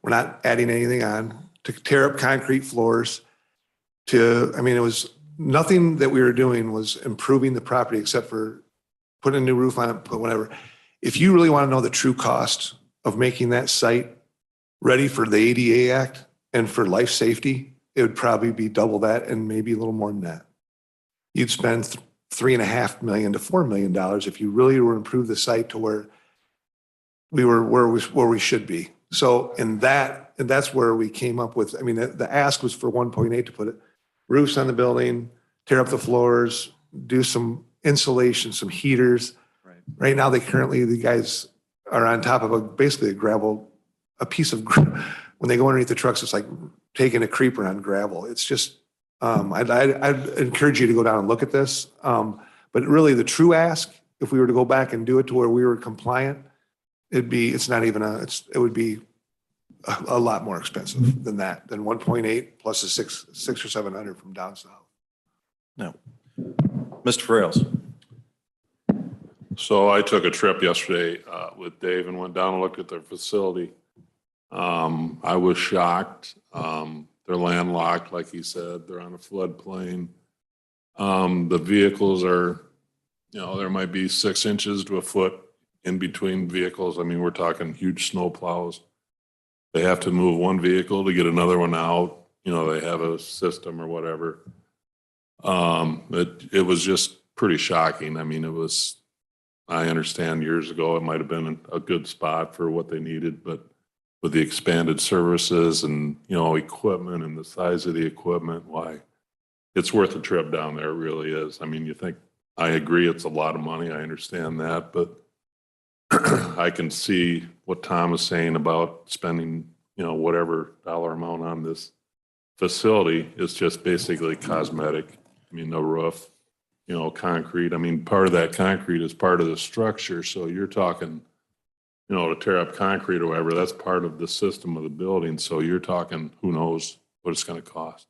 We're not adding anything on, to tear up concrete floors, it was nothing that we were doing was improving the property except for putting a new roof on it, put whatever. If you really want to know the true cost of making that site ready for the ADA Act and for life safety, it would probably be double that and maybe a little more than that. You'd spend $3.5 million to $4 million if you really were to improve the site to where we were where we should be. So that's where we came up with, the ask was for 1.8 to put roofs on the building, tear up the floors, do some insulation, some heaters. Right now, the guys are on top of basically a piece of, when they go underneath the trucks, it's like taking a creeper on gravel. It's just, I'd encourage you to go down and look at this. But really the true ask, if we were to go back and do it to where we were compliant, it would be a lot more expensive than 1.8 plus the six or 700 from down south. No. Mr. Frails. So I took a trip yesterday with Dave and went down and looked at their facility. I was shocked. They're landlocked, like he said. They're on a floodplain. The vehicles are, there might be 6 inches to a foot in between vehicles. We're talking huge snow plows. They have to move one vehicle to get another one out. They have a system or whatever. It was just pretty shocking. I understand years ago it might have been a good spot for what they needed, but with the expanded services and, equipment and the size of the equipment, why it's worth a trip down there. It really is. You think, I agree it's a lot of money. I understand that, but I can see what Tom is saying about spending, whatever dollar amount on this facility. Is just basically cosmetic. No roof, concrete. Part of that concrete is part of the structure. So you're talking, to tear up concrete or whatever, that's part of the system of the building. So you're talking, who knows what it's going to cost.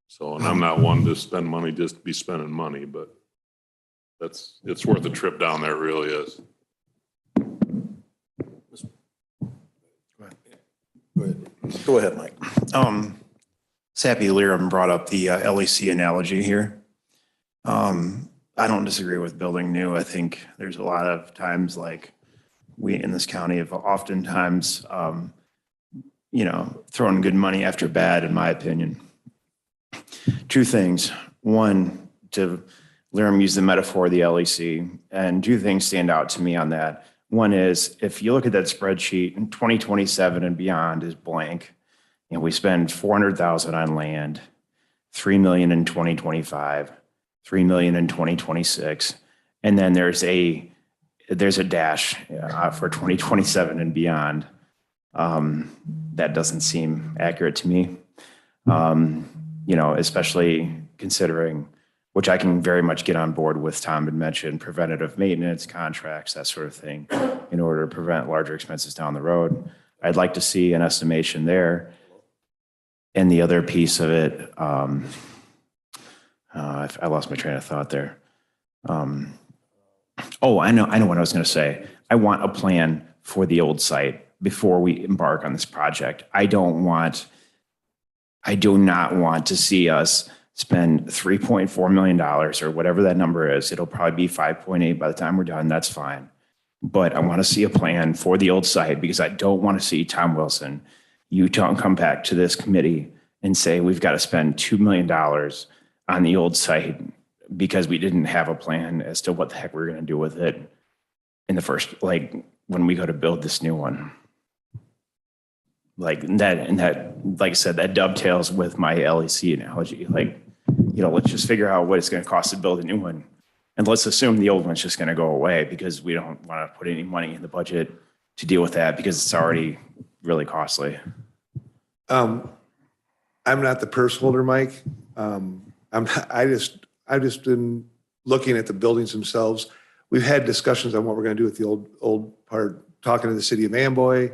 So, and I'm not one to spend money just to be spending money, but it's worth a trip down there. It really is. Go ahead, Mike. Sappy Liram brought up the LEC analogy here. I don't disagree with building new. I think there's a lot of times like we in this county have oftentimes, thrown good money after bad, in my opinion. Two things. One, to Liram used the metaphor of the LEC, and two things stand out to me on that. One is if you look at that spreadsheet, in 2027 and beyond is blank, and we spend 400,000 on land, 3 million in 2025, 3 million in 2026, and then there's a dash for 2027 and beyond. That doesn't seem accurate to me. Especially considering, which I can very much get on board with. Tom had mentioned preventative maintenance contracts, that sort of thing, in order to prevent larger expenses down the road. I'd like to see an estimation there. And the other piece of it, I lost my train of thought there. I know what I was going to say. I want a plan for the old site before we embark on this project. I do not want to see us spend $3.4 million or whatever that number is. It'll probably be 5.8 by the time we're done. That's fine. But I want to see a plan for the old site because I don't want to see Tom Wilson, come back to this committee and say, we've got to spend $2 million on the old site because we didn't have a plan as to what the heck we're going to do with it in the first, when we go to build this new one. Like I said, that dovetails with my LEC analogy. Let's just figure out what it's going to cost to build a new one. And let's assume the old one's just going to go away because we don't want to put any money in the budget to deal with that because it's already really costly. I'm not the purse holder, Mike. I've just been looking at the buildings themselves. We've had discussions on what we're going to do with the old part, talking to the city of Amboy.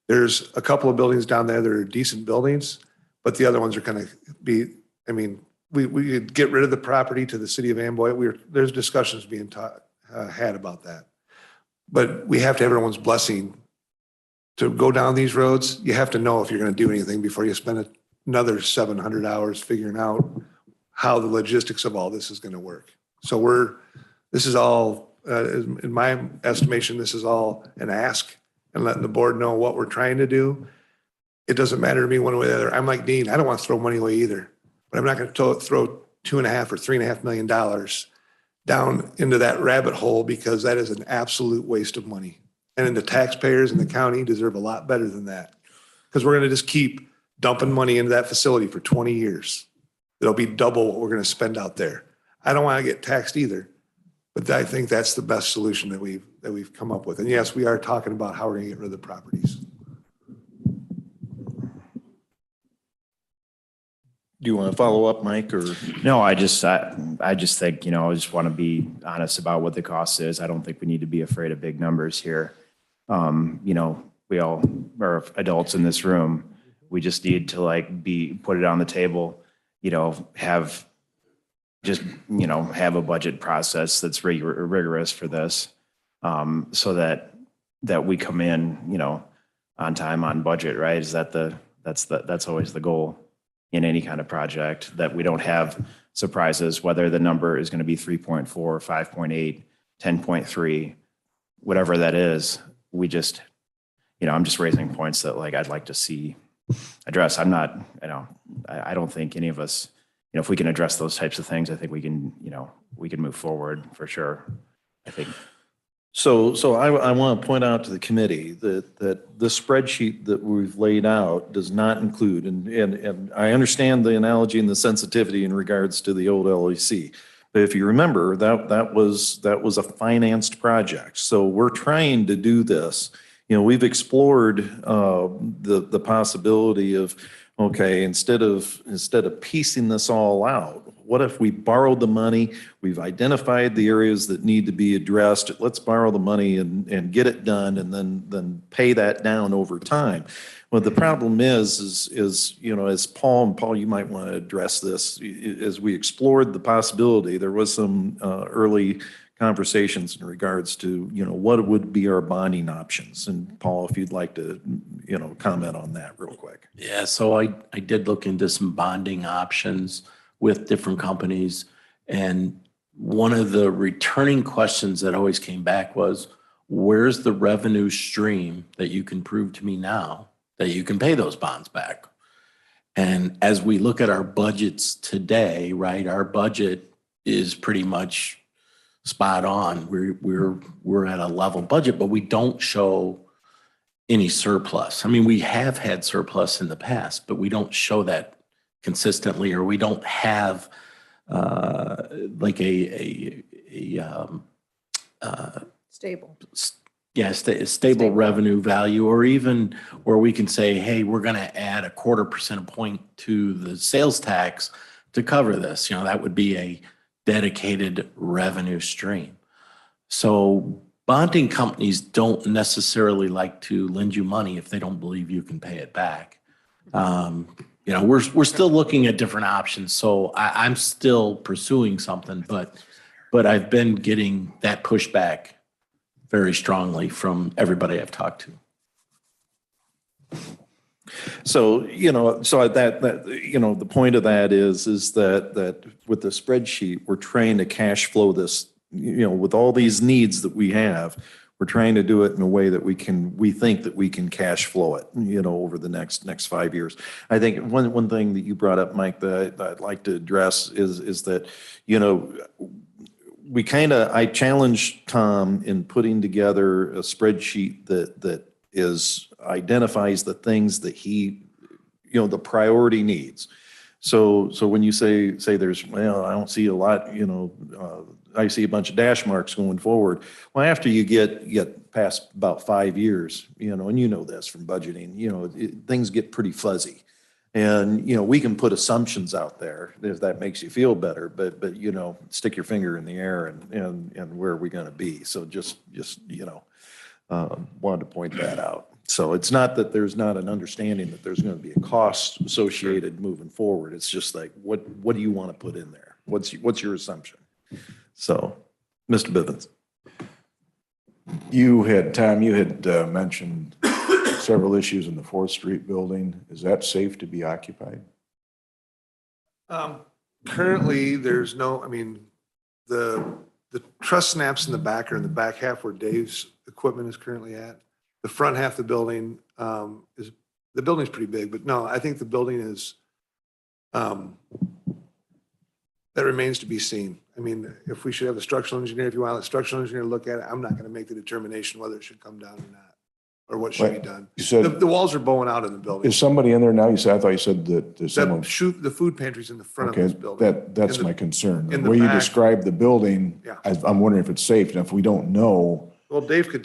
There's a couple of buildings down there that are decent buildings, but the other ones are going to be, we could get rid of the property to the city of Amboy. There's discussions being had about that. But we have to have everyone's blessing to go down these roads. You have to know if you're going to do anything before you spend another 700 hours figuring out how the logistics of all this is going to work. So this is all, in my estimation, this is all an ask and letting the board know what we're trying to do. It doesn't matter to me one way or the other. I'm like Dean, I don't want to throw money away either, but I'm not going to throw $2.5 or $3.5 million down into that rabbit hole because that is an absolute waste of money. And the taxpayers in the county deserve a lot better than that because we're going to just keep dumping money into that facility for 20 years. It'll be double what we're going to spend out there. I don't want to get taxed either, but I think that's the best solution that we've come up with. And yes, we are talking about how we're going to get rid of the properties. Do you want to follow up, Mike, or? No, I just think, I just want to be honest about what the cost is. I don't think we need to be afraid of big numbers here. We all are adults in this room. We just need to put it on the table, have a budget process that's rigorous for this, so that we come in, on time, on budget, right? That's always the goal in any kind of project, that we don't have surprises, whether the number is going to be 3.4, 5.8, 10.3, whatever that is. We just, I'm just raising points that I'd like to see address. I'm not, I don't think any of us, if we can address those types of things, I think we can move forward for sure. I think. So I want to point out to the committee that the spreadsheet that we've laid out does not include, and I understand the analogy and the sensitivity in regards to the old LEC. But if you remember, that was a financed project. So we're trying to do this. We've explored the possibility of, okay, instead of piecing this all out, what if we borrowed the money? We've identified the areas that need to be addressed. Let's borrow the money and get it done, and then pay that down over time. Well, the problem is as Paul, you might want to address this. As we explored the possibility, there was some early conversations in regards to, what would be our bonding options. And Paul, if you'd like to, comment on that real quick. Yeah, so I did look into some bonding options with different companies, and one of the returning questions that always came back was, where's the revenue stream that you can prove to me now that you can pay those bonds back? And as we look at our budgets today, right, our budget is pretty much spot on. We're at a level budget, but we don't show any surplus. I mean, we have had surplus in the past, but we don't show that consistently, or we don't have like Stable. stable revenue value, or even where we can say, hey, we're going to add 0.25% point to the sales tax to cover this. You know, that would be a dedicated revenue stream. So bonding companies don't necessarily like to lend you money if they don't believe you can pay it back. You know, we're still looking at different options. So I'm still pursuing something, but I've been getting that pushback very strongly from everybody I've talked to. So, you know, so that, you know, the point of that is that with the spreadsheet, we're trying to cash flow this, you know, with all these needs that we have, we're trying to do it in a way that we think that we can cash flow it, you know, over the next 5 years. I think one thing that you brought up, Mike, that I'd like to address is that, you know, I challenged Tom in putting together a spreadsheet that identifies the things that he, you know, the priority needs. So when you say there's, well, I don't see a lot, you know, I see a bunch of dash marks going forward. Well, after you get past about 5 years, you know, and you know this from budgeting, you know, things get pretty fuzzy. And, you know, we can put assumptions out there if that makes you feel better, but, you know, stick your finger in the air and where are we going to be? So just, you know, wanted to point that out. So it's not that there's not an understanding that there's going to be a cost associated moving forward. It's just like, what do you want to put in there? What's your assumption? So, Mr. Bivens. Tom, you had mentioned several issues in the 4th Street building. Is that safe to be occupied? Currently, there's no, I mean, the truss snaps in the back are in the back half where Dave's equipment is currently at. The front half of the building the building's pretty big, but no, I think the building is, that remains to be seen. I mean, if we should have a structural engineer, if you want a structural engineer to look at it, I'm not going to make the determination whether it should come down or not, or what should be done. You said, The walls are bowing out in the building. is somebody in there now? I thought you said that there's someone. The food pantry's in the front of Okay, this building. that's In the- my concern. in The the way you back. describe the building, Yeah. I'm wondering if it's safe. And if we don't know, Well, Dave could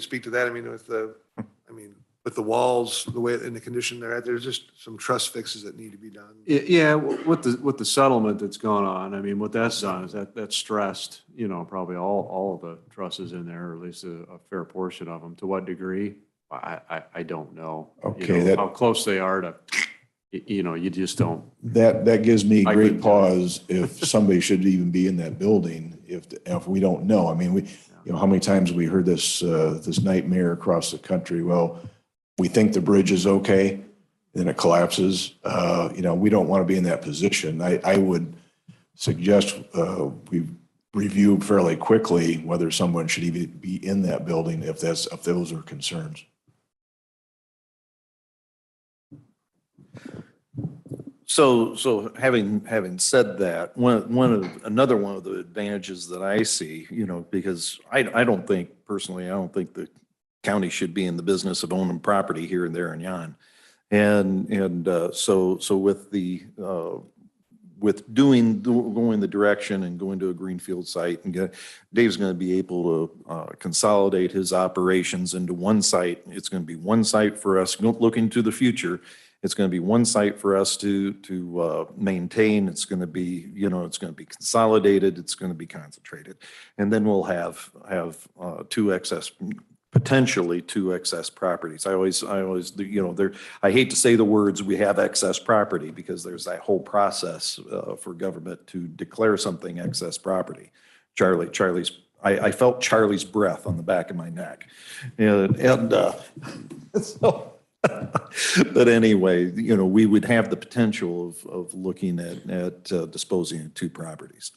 speak to that. I mean, with the walls, the way, in the condition they're at, there's just some truss fixes that need to be done. Yeah, with the settlement that's gone on, I mean, what that's done is that's stressed, you know, probably all of the trusses in there, or at least a fair portion of them. To what degree? I don't know. You Okay, know, that- how close they are to, you know, you just don't. that gives me I great couldn't tell you. pause if somebody should even be in that building if we don't know. I mean, you know, how many times we heard this nightmare across the country? Well, we think the bridge is okay, then it collapses. You know, we don't want to be in that position. I would suggest we review fairly quickly whether someone should even be in that building if those are concerns. So having said that, another one of the advantages that I see, you know, because I don't think the county should be in the business of owning property here and there and yon. So with going the direction and going to a greenfield site and Dave's going to be able to consolidate his operations into one site. It's going to be one site for us looking to the future. It's going to be one site for us to maintain. It's going to be, you know, it's going to be consolidated. It's going to be concentrated. And then we'll have potentially two excess properties. I always, you know, I hate to say the words, we have excess property, because there's that whole process for government to declare something excess property. I felt Charlie's breath on the back of my neck. So, but anyway, you know, we would have the potential of looking at disposing of two properties.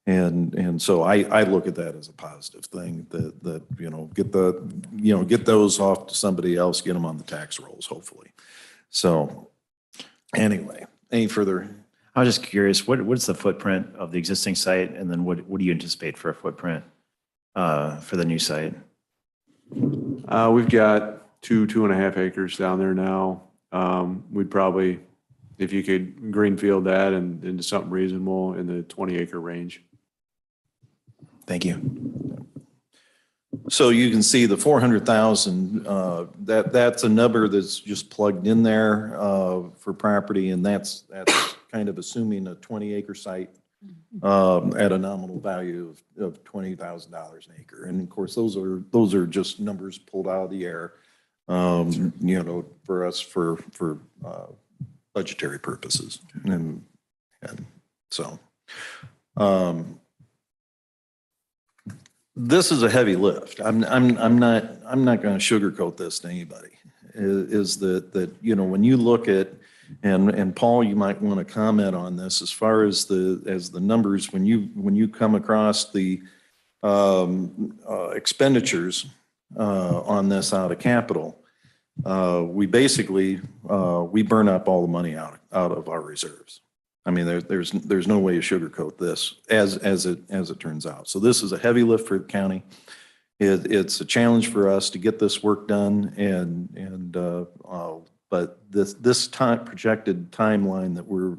And so I look at that as a positive thing that, you know, get those off to somebody else, get them on the tax rolls, hopefully. So anyway, any further? I was just curious, what's the footprint of the existing site? And then what do you anticipate for a footprint for the new site? We've got 2.5 acres down there now. We'd probably, if you could greenfield that and into something reasonable in the 20-acre range. Thank you. So you can see the 400,000, that's a number that's just plugged in there for property, and that's kind of assuming a 20-acre site at a nominal value of $20,000 an acre. And of course, those are just numbers pulled out of the air, you know, for us for budgetary purposes, and so. This is a heavy lift. I'm not going to sugarcoat this to anybody. Is that you know, when you look at, and Paul, you might want to comment on this as far as the numbers when you come across the expenditures on this out of capital. We basically we burn up all the money out of our reserves. I mean, there's no way to sugarcoat this as it turns out. So this is a heavy lift for the county. It's a challenge for us to get this work done, but this projected timeline that we're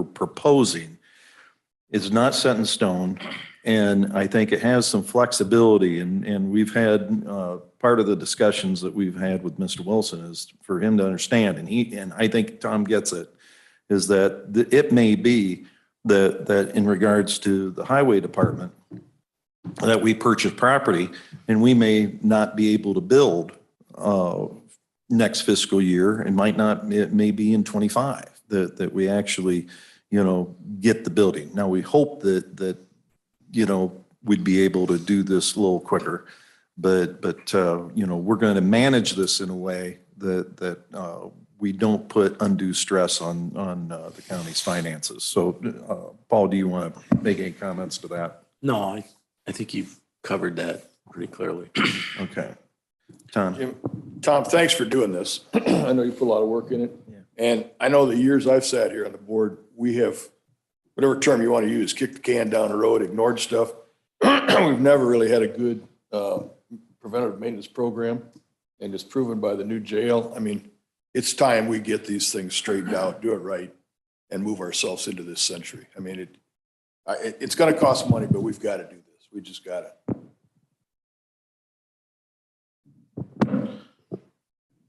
proposing is not set in stone, and I think it has some flexibility. And we've had part of the discussions that we've had with Mr. Wilson is for him to understand, and I think Tom gets it. Is that it may be that in regards to the highway department, that we purchase property and we may not be able to build next fiscal year, and it may be in 25 that we actually, you know, get the building. Now we hope that you know, we'd be able to do this a little quicker, but you know, we're going to manage this in a way that we don't put undue stress on the county's finances. So, Paul, do you want to make any comments to that? No, I think you've covered that pretty clearly. Okay. Tom? Tom, thanks for doing this. I know you put a lot of work in it. Yeah. And I know the years I've sat here on the board, we have, whatever term you want to use, kicked the can down the road, ignored stuff. We've never really had a good preventative maintenance program, and it's proven by the new jail. I mean, it's time we get these things straightened out, do it right, and move ourselves into this century. I mean, it's going to cost money, but we've got to do this. We just got to.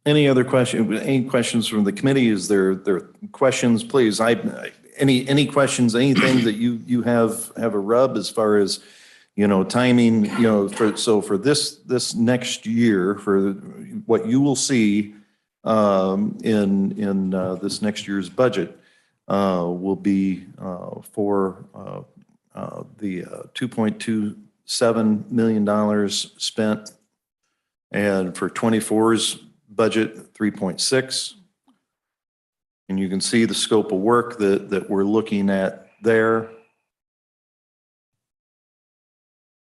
Any other question? Any questions from the committee? Is there questions, please? Any questions? Anything that you have a rub as far as, you know, timing? You know, for this next year, for what you will see in this next year's budget will be for the $2.27 million spent, and for 24's budget, 3.6. And you can see the scope of work that we're looking at there.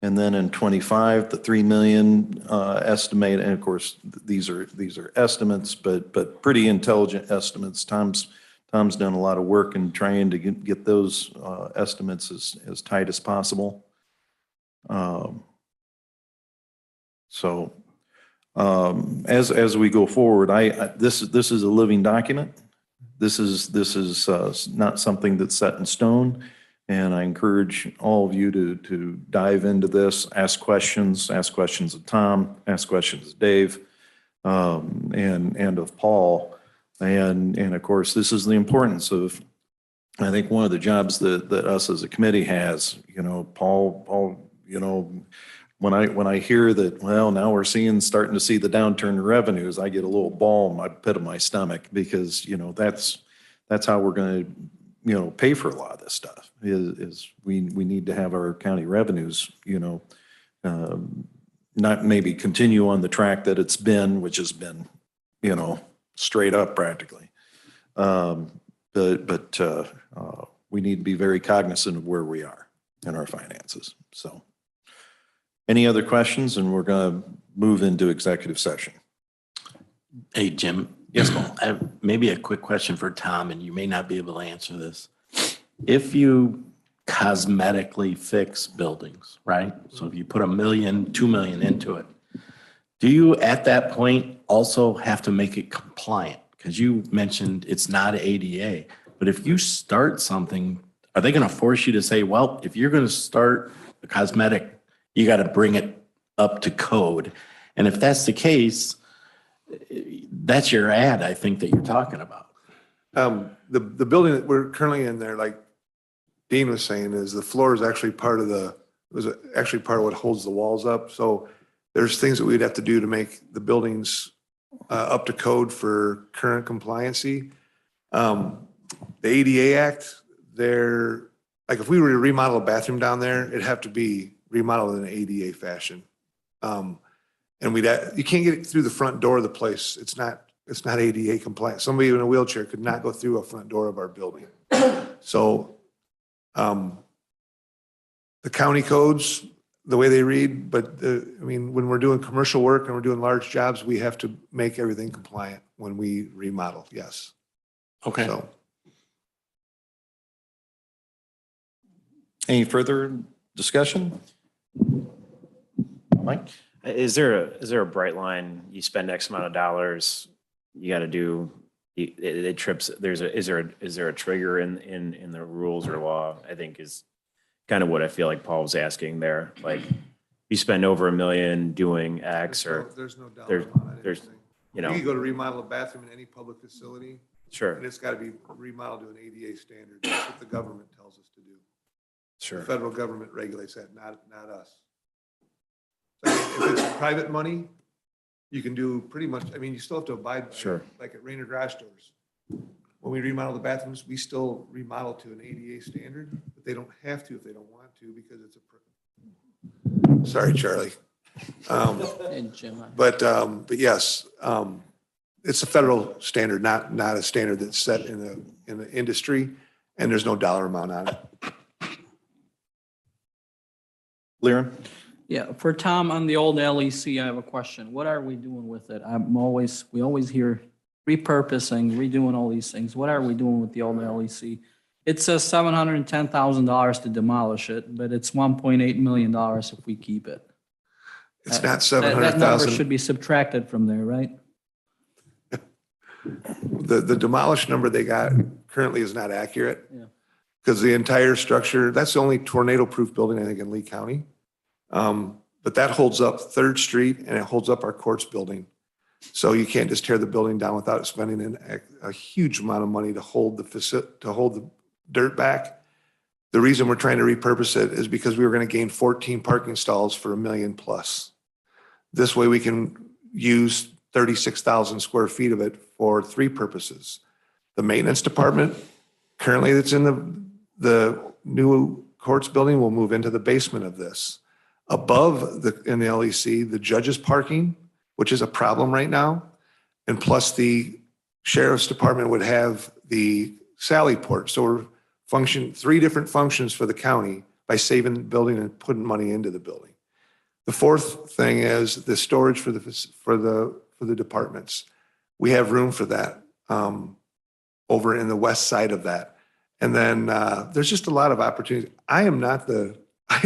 And then in 25, the 3 million estimate, and of course these are estimates, but pretty intelligent estimates. Tom's done a lot of work in trying to get those estimates as tight as possible. So as we go forward, this is a living document. This is not something that's set in stone. And I encourage all of you to dive into this, ask questions of Tom, ask questions of Dave, and of Paul. And of course, this is the importance of, I think, one of the jobs that us as a committee has. You know, Paul, you know, when I hear that, well, now we're starting to see the downturn in revenues, I get a little ball in my pit of my stomach, because, you know, that's how we're going to, you know, pay for a lot of this stuff. Is we need to have our county revenues, you know, not maybe continue on the track that it's been, which has been, you know, straight up practically. But we need to be very cognizant of where we are. in our finances. So any other questions? And we're going to move into executive session. Hey, Jim. Yes, Paul. I have maybe a quick question for Tom, and you may not be able to answer this. If you cosmetically fix buildings, right? So if you put $1 million, $2 million into it, do you at that point also have to make it compliant? Because you mentioned it's not ADA, but if you start something, are they going to force you to say, well, if you're going to start a cosmetic, you got to bring it up to code? And if that's the case, that's your ad, I think, that you're talking about. The building that we're currently in there, like Dean was saying, is the floor is actually part of what holds the walls up. So there's things that we'd have to do to make the buildings up to code for current compliancy. The ADA Act, like if we were to remodel a bathroom down there, it'd have to be remodeled in an ADA fashion. And you can't get it through the front door of the place. It's not ADA compliant. Somebody in a wheelchair could not go through a front door of our building. So the county codes, the way they read, but when we're doing commercial work and we're doing large jobs, we have to make everything compliant when we remodel, yes. Okay. So, Any further discussion? Mike? Is there a bright line? You spend X amount of dollars, you got to do, it trips, is there a trigger in the rules or law? I think is kind of what I feel like Paul was asking there. Like you spend over $1 million doing X or there's no dollar amount on anything. You know. You can go to remodel a bathroom in any public facility. Sure. And it's got to be remodeled to an ADA standard. That's what the government tells us to do. Sure. The federal government regulates that, not us. So if it's private money, you can do pretty much, you still have to abide by it. Sure. Like at Rainer Garage Doors. When we remodel the bathrooms, we still remodel to an ADA standard, but they don't have to if they don't want to because it's sorry, Charlie. And Jim, But yes, it's a federal standard, not a standard that's set in the industry, and there's no dollar amount on it. Lyran? Yeah, for Tom, on the old LEC, I have a question. What are we doing with it? We always hear repurposing, redoing all these things. What are we doing with the old LEC? It says $710,000 to demolish it, but it's $1.8 million if we keep it. It's not That number 700,000. should be subtracted from there, right? The demolished number they got currently is not accurate. Yeah. Because the entire structure, that's the only tornado-proof building, I think, in Lee County. But that holds up 3rd Street and it holds up our courts building. So you can't just tear the building down without spending a huge amount of money to hold the dirt back. The reason we're trying to repurpose it is because we were going to gain 14 parking stalls for $1 million plus. This way we can use 36,000 square feet of it for 3 purposes. The maintenance department, currently that's in the new courts building, will move into the basement of this. Above in the LEC, the judges parking, which is a problem right now. And plus the sheriff's department would have the Sally Port. So we're 3 different functions for the county by saving the building and putting money into the building. The 4th thing is the storage for the departments. We have room for that over in the west side of that. And then there's just a lot of opportunities. I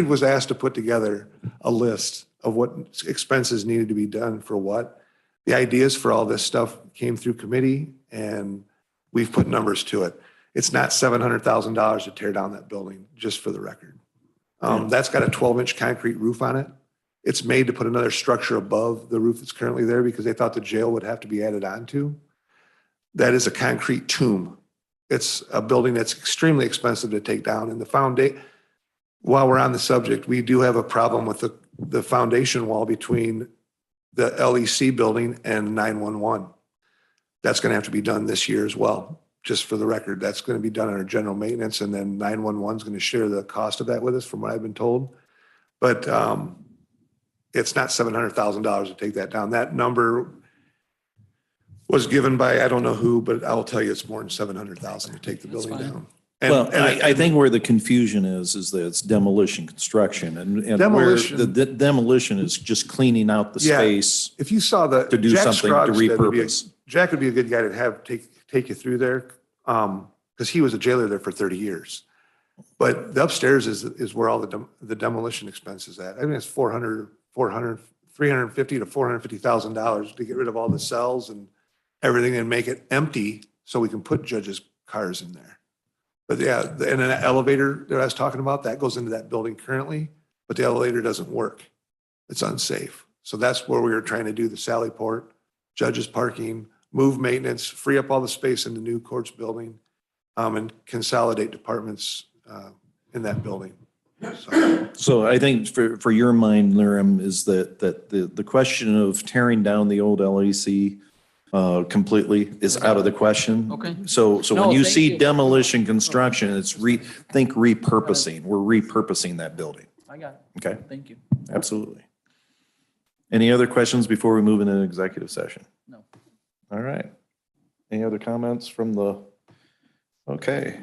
was asked to put together a list of what expenses needed to be done for what. The ideas for all this stuff came through committee and we've put numbers to it. It's not $700,000 to tear down that building, just for the record. That's got a 12-inch concrete roof on it. It's made to put another structure above the roof that's currently there because they thought the jail would have to be added onto. That is a concrete tomb. It's a building that's extremely expensive to take down. And the foundation, while we're on the subject, we do have a problem with the foundation wall between the LEC building and 911. That's going to have to be done this year as well. Just for the record, that's going to be done under general maintenance, and then 911 is going to share the cost of that with us, from what I've been told. But it's not $700,000 to take that down. That number was given by, I don't know who, but I will tell you it's more than $700,000 to take the building down. Well, I think where the confusion is that it's demolition construction and where Demolition. the demolition is just cleaning out the Yeah. space. If you saw the. To do Jack something to Scroggs would be a- repurpose. Jack would be a good guy to have take you through there, because he was a jailer there for 30 years. But the upstairs is where all the demolition expense is at. I mean, it's $350,000 to $450,000 to get rid of all the cells and everything and make it empty so we can put judges' cars in there. But yeah, and an elevator that I was talking about, that goes into that building currently, but the elevator doesn't work. It's unsafe. So that's where we were trying to do the Sally Port, judges parking, move maintenance, free up all the space in the new courts building, and consolidate departments in that building. So I think for your mind, Liram, is that the question of tearing down the old LEC completely is out of the question. Okay. So No, when you thank see you. demolition construction, it's think repurposing. We're repurposing that building. I got it. Okay, Thank you. absolutely. Any other questions before we move into executive session? No. All right. Any other comments from the, okay,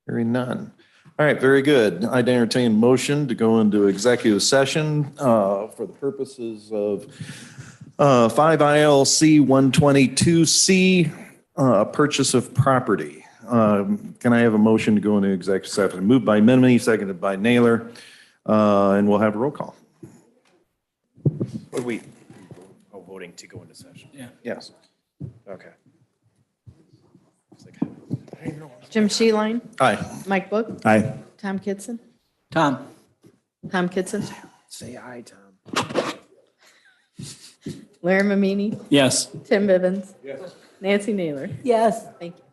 hearing none. All right, very good. I'd entertain motion to go into executive session for the purposes of 5 ILC 122C, purchase of property. Can I have a motion to go into executive session? Moved by Mennemy, seconded by Naylor, and we'll have a roll call. What are we, voting to go into session? Yeah. Yes. Okay. Jim Sheeline, Aye. Mike Book, Aye. Tom Kitson, Tom? Tom Kitson, Say aye, Tom. Larry Mamini, Yes. Tim Bivens. Nancy Naylor. Yes. Thank you.